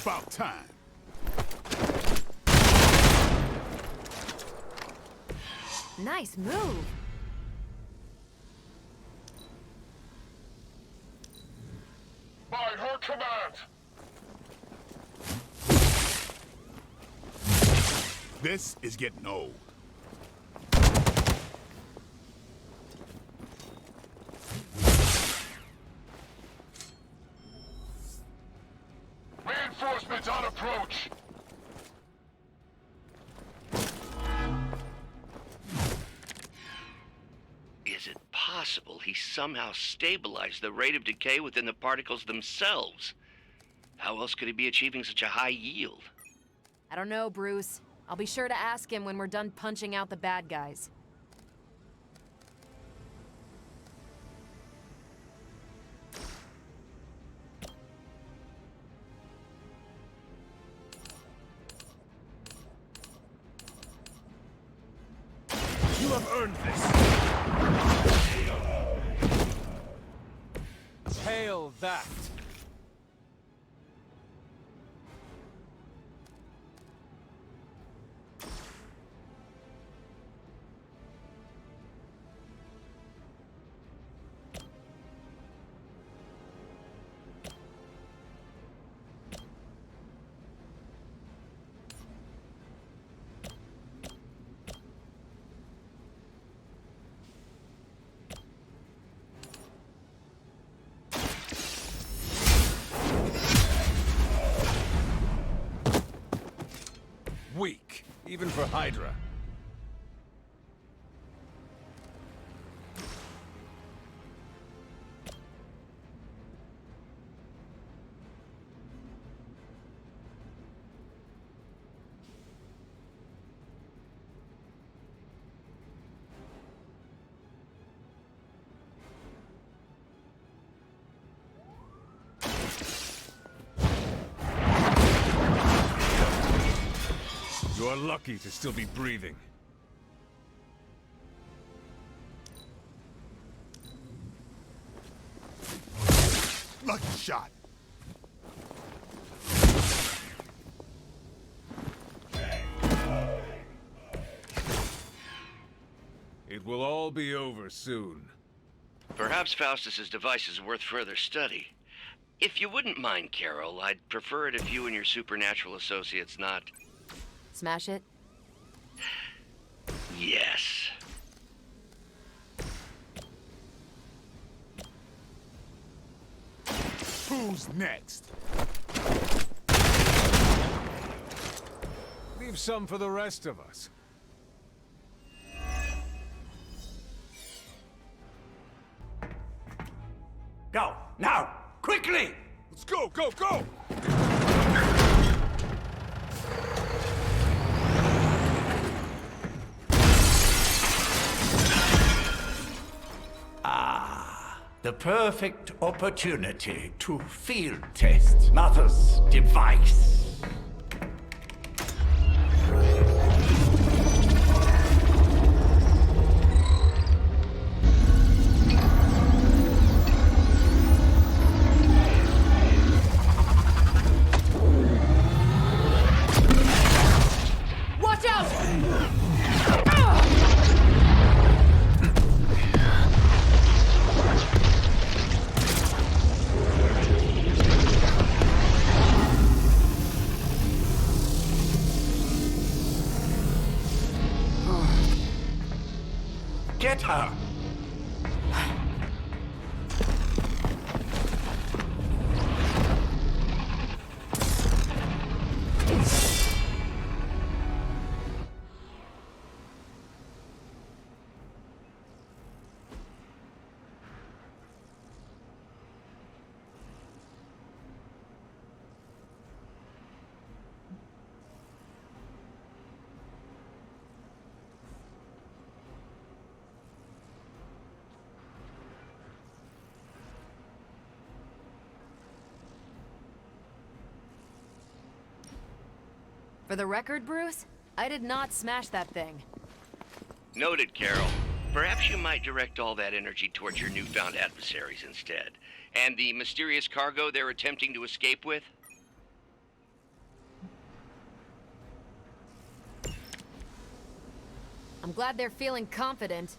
About time. Nice move. By her command. This is getting old. Reinforcements on approach. Is it possible he somehow stabilized the rate of decay within the particles themselves? How else could he be achieving such a high yield? I don't know, Bruce. I'll be sure to ask him when we're done punching out the bad guys. You have earned this. Hail that. Weak, even for Hydra. You're lucky to still be breathing. Lucky shot. It will all be over soon. Perhaps Faustus's device is worth further study. If you wouldn't mind, Carol, I'd prefer it if you and your supernatural associates not... Smash it? Yes. Who's next? Leave some for the rest of us. Go! Now! Quickly! Let's go, go, go! The perfect opportunity to field test Mother's device. Watch out! Get her! For the record, Bruce, I did not smash that thing. Noted, Carol. Perhaps you might direct all that energy towards your newfound adversaries instead. And the mysterious cargo they're attempting to escape with? I'm glad they're feeling confident.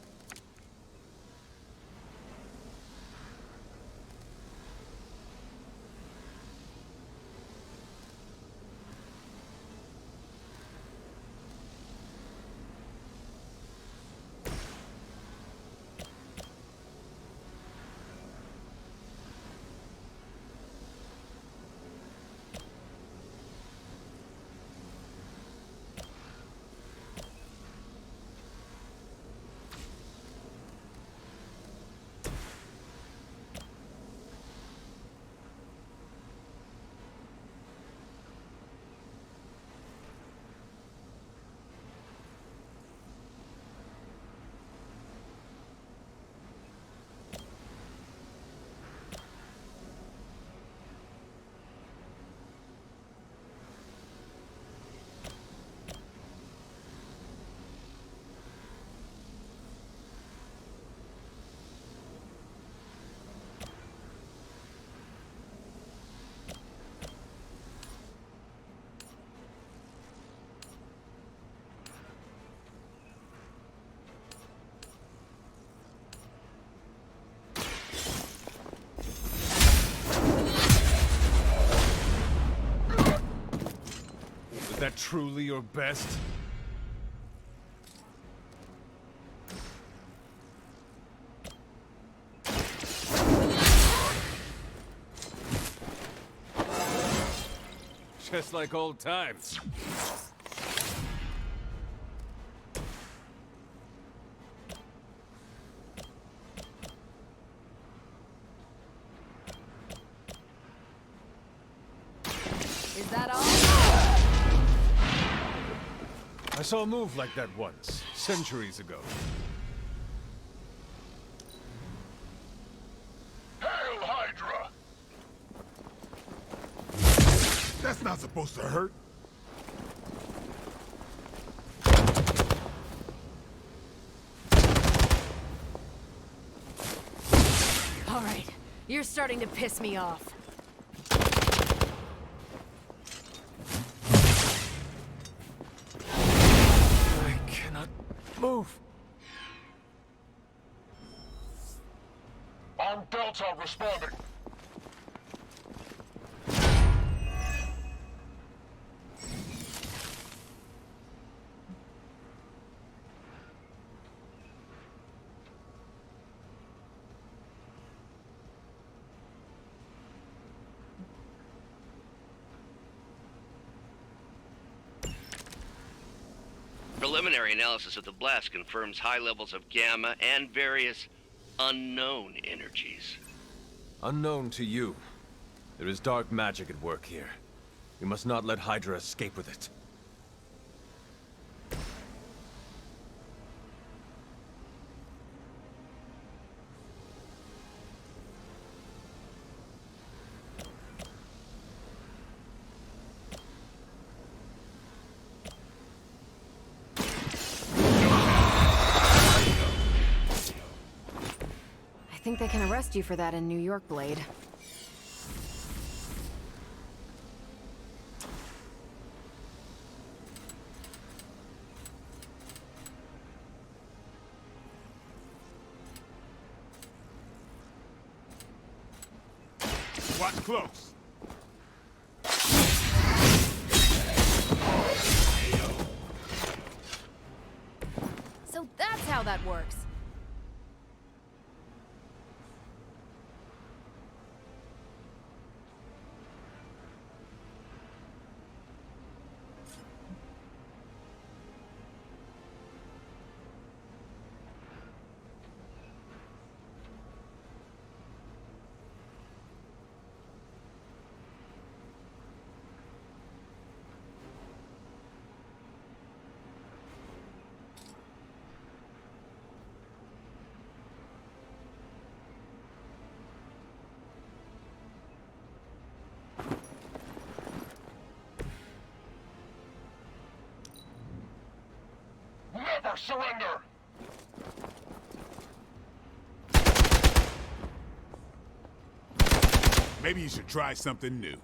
Is that truly your best? Just like old times. Is that all? I saw a move like that once, centuries ago. Hail Hydra! That's not supposed to hurt. All right, you're starting to piss me off. I cannot move. On Delta responding. Preliminary analysis of the blast confirms high levels of gamma and various unknown energies. Unknown to you. There is dark magic at work here. We must not let Hydra escape with it. I think they can arrest you for that in New York, Blade. Watch close. So that's how that works. Star, surrender! Maybe you should try something new.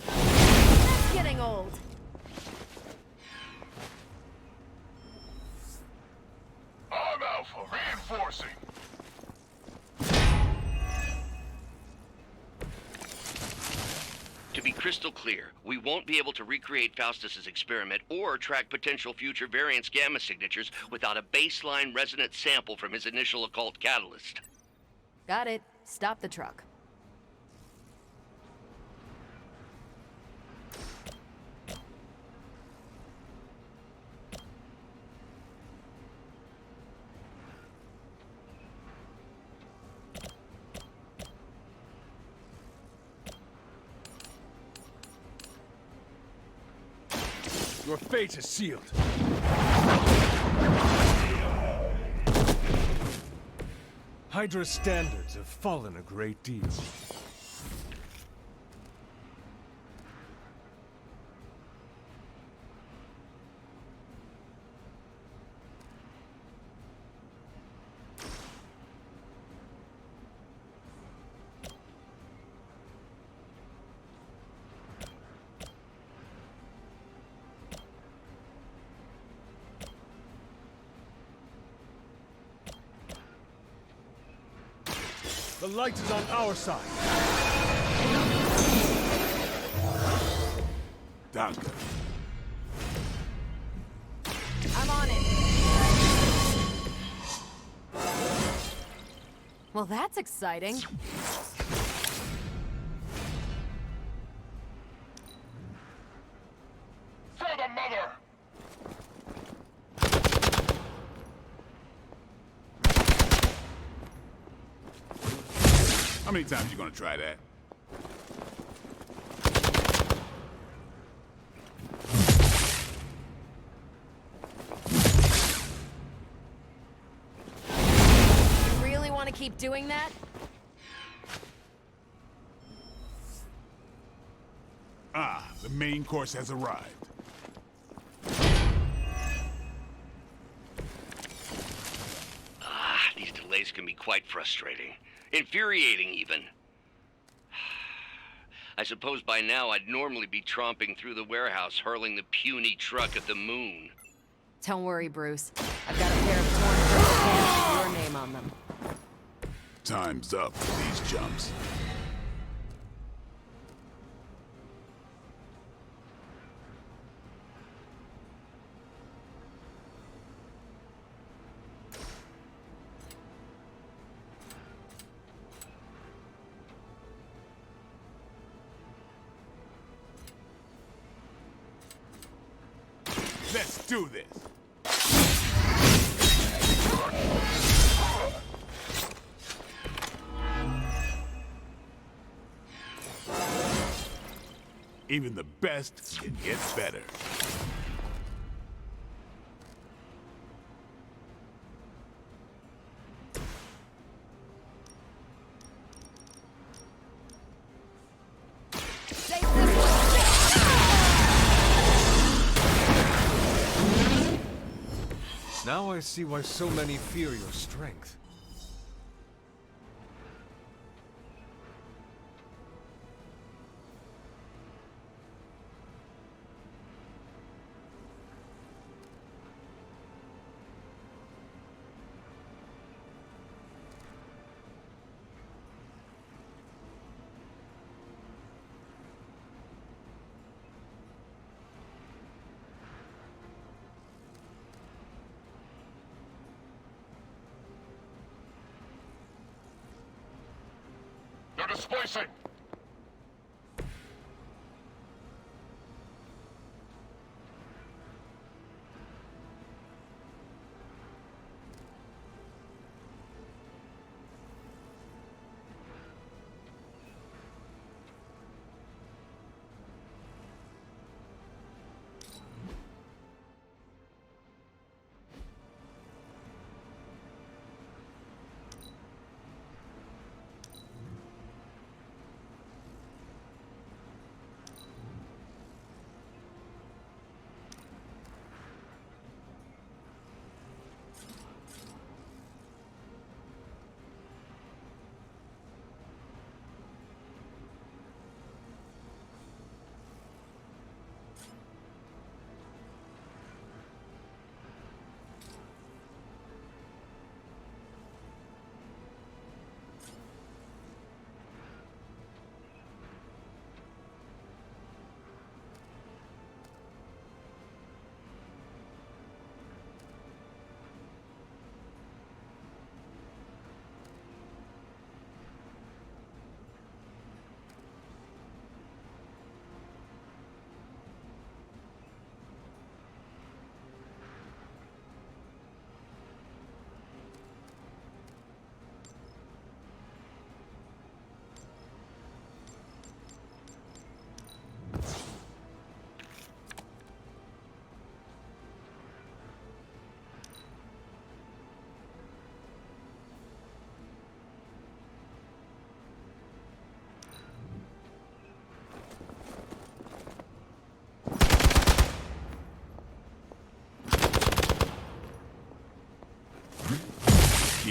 That's getting old. I'm Alpha, reinforcing. To be crystal clear, we won't be able to recreate Faustus's experiment or track potential future variance gamma signatures without a baseline resonant sample from his initial occult catalyst. Got it. Stop the truck. Your fate is sealed. Hydra's standards have fallen a great deal. The light is on our side. Danke. I'm on it. Well, that's exciting. For the mother! How many times you gonna try that? You really want to keep doing that? Ah, the main course has arrived. These delays can be quite frustrating. Infuriating, even. I suppose by now I'd normally be tromping through the warehouse hurling the puny truck at the moon. Don't worry, Bruce. I've got a pair of torn purple pants with your name on them. Time's up for these jumps. Let's do this. Even the best can get better. Now I see why so many fear your strength. They're displacing!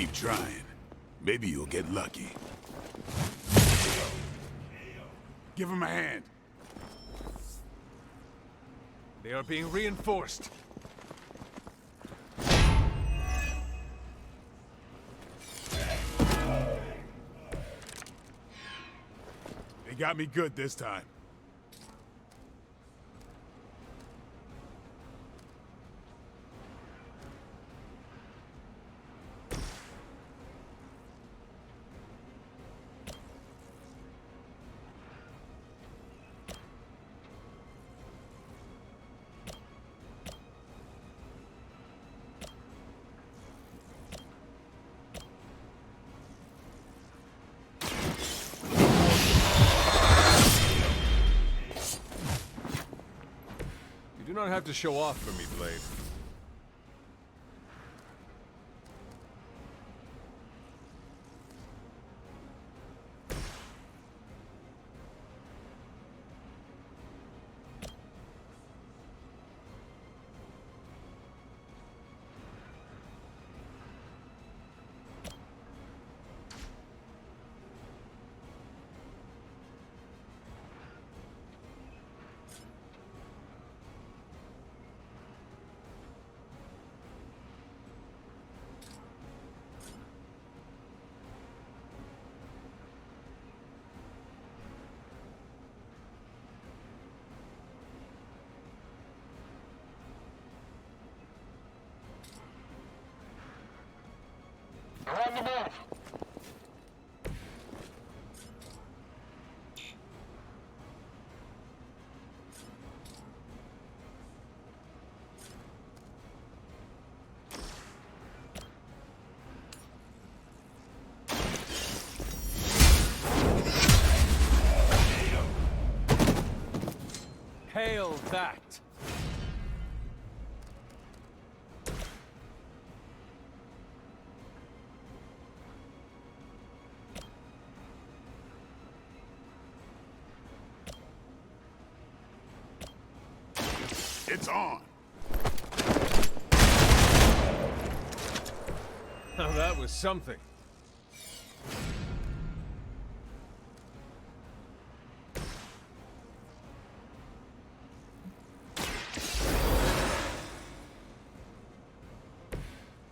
Keep trying. Maybe you'll get lucky. Give him a hand. They are being reinforced. They got me good this time. You do not have to show off for me, Blade. They're on the move. Hail that! It's on. Now that was something.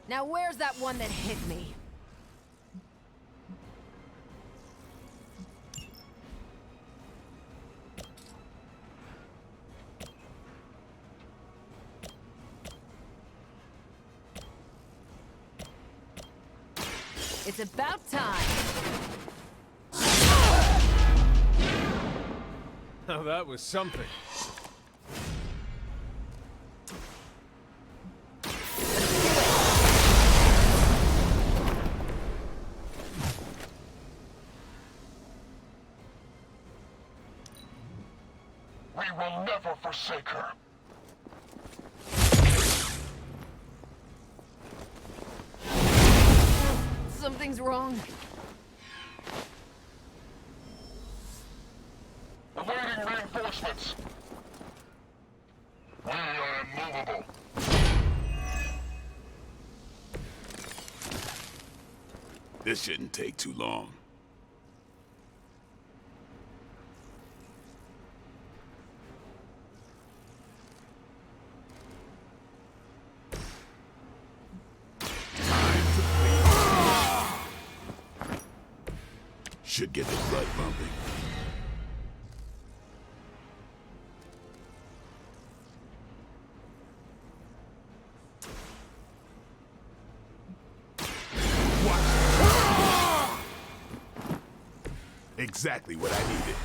Now where's that one that hit me? It's about time. Now that was something. We will never forsake her. Something's wrong. Awaiting reinforcements. We are immovable. This shouldn't take too long. Should get the blood pumping. Exactly what I needed.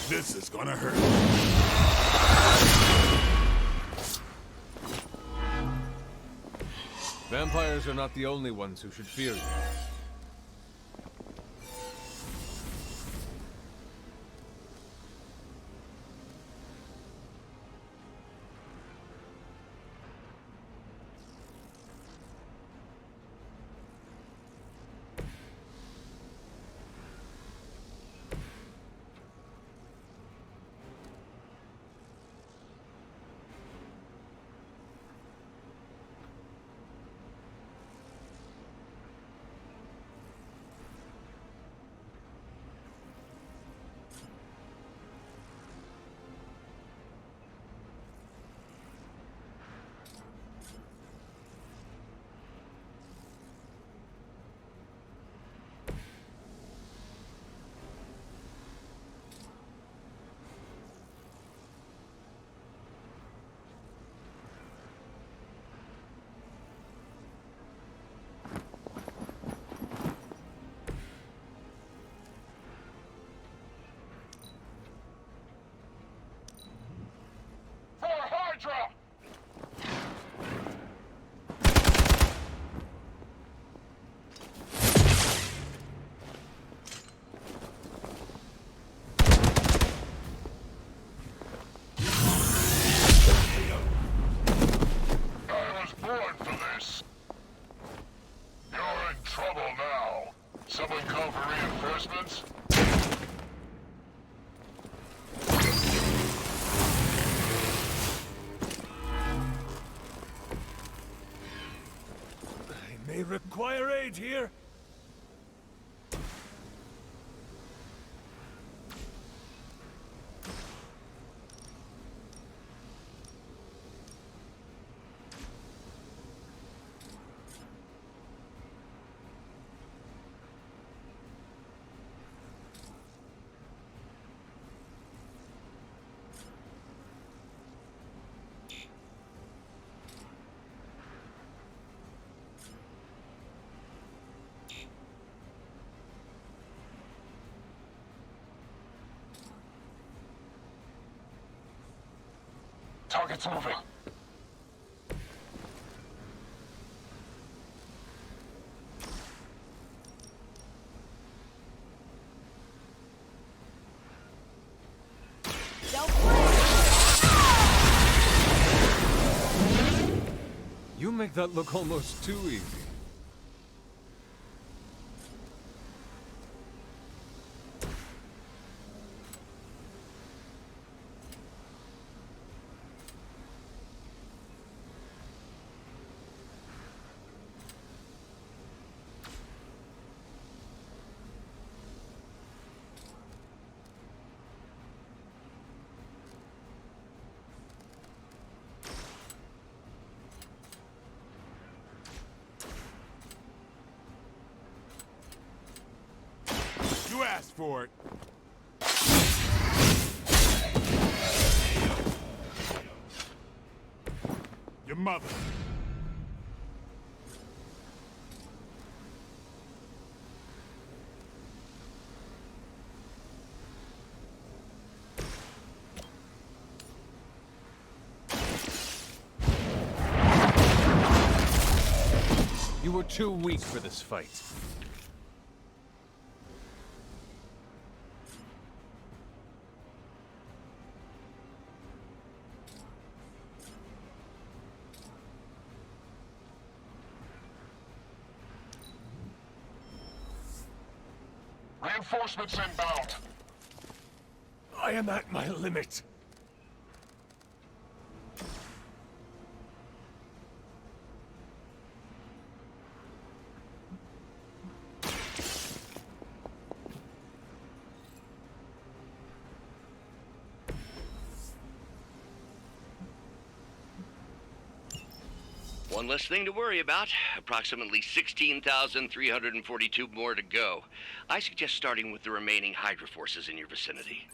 This is gonna hurt. Vampires are not the only ones who should fear you. require aid here? Target's moving. You make that look almost too easy. You asked for it. Your mother. You were too weak for this fight. Reinforcements inbound. I am at my limit. One less thing to worry about. Approximately 16,342 more to go. I suggest starting with the remaining Hydra forces in your vicinity.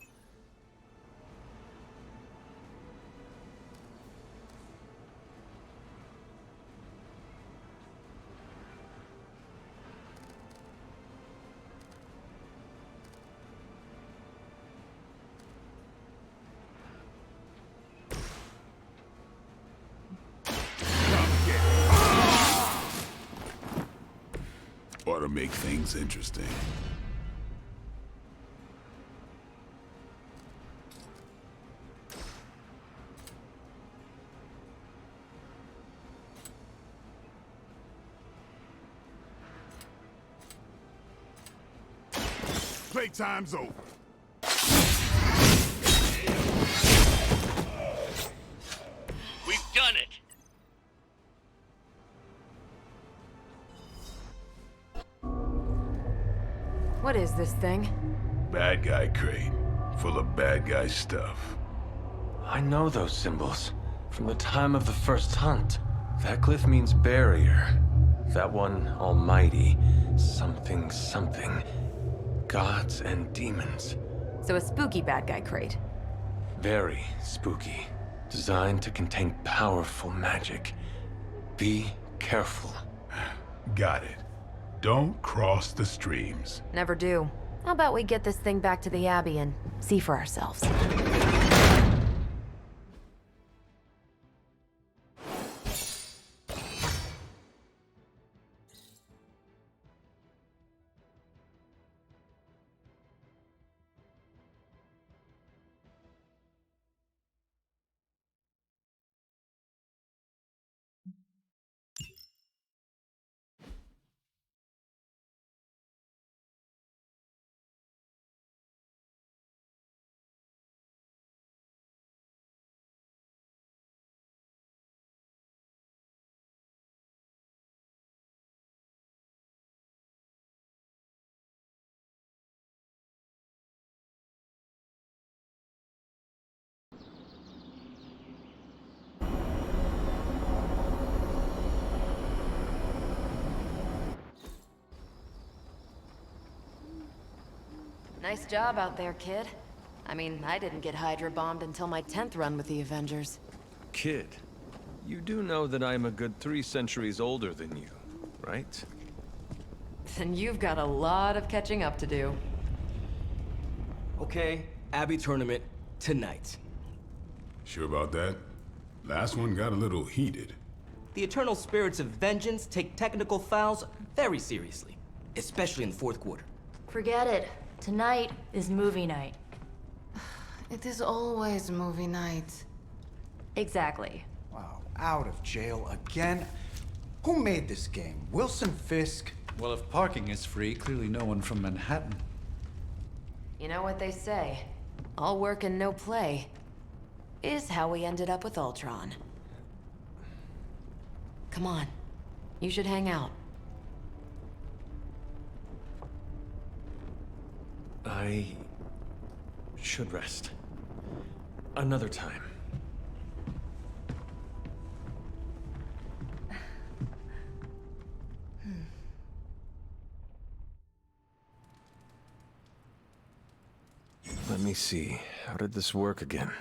Ought to make things interesting. Playtime's over. We've done it! What is this thing? Bad guy crate. Full of bad guy stuff. I know those symbols from the time of the first hunt. That glyph means barrier. That one, almighty. Something, something. Gods and demons. So a spooky bad guy crate. Very spooky. Designed to contain powerful magic. Be careful. Got it. Don't cross the streams. Never do. How about we get this thing back to the Abbey and see for ourselves? Nice job out there, kid. I mean, I didn't get Hydra bombed until my 10th run with the Avengers. Kid, you do know that I'm a good 3 centuries older than you, right? Then you've got a lot of catching up to do. Okay, Abbey tournament tonight. Sure about that? Last one got a little heated. The Eternal Spirits of Vengeance take technical fouls very seriously, especially in the fourth quarter. Forget it. Tonight is movie night. It is always movie night. Exactly. Wow, out of jail again? Who made this game? Wilson Fisk? Well, if parking is free, clearly no one from Manhattan. You know what they say? All work and no play is how we ended up with Ultron. Come on. You should hang out. I should rest. Another time. Let me see. How did this work again?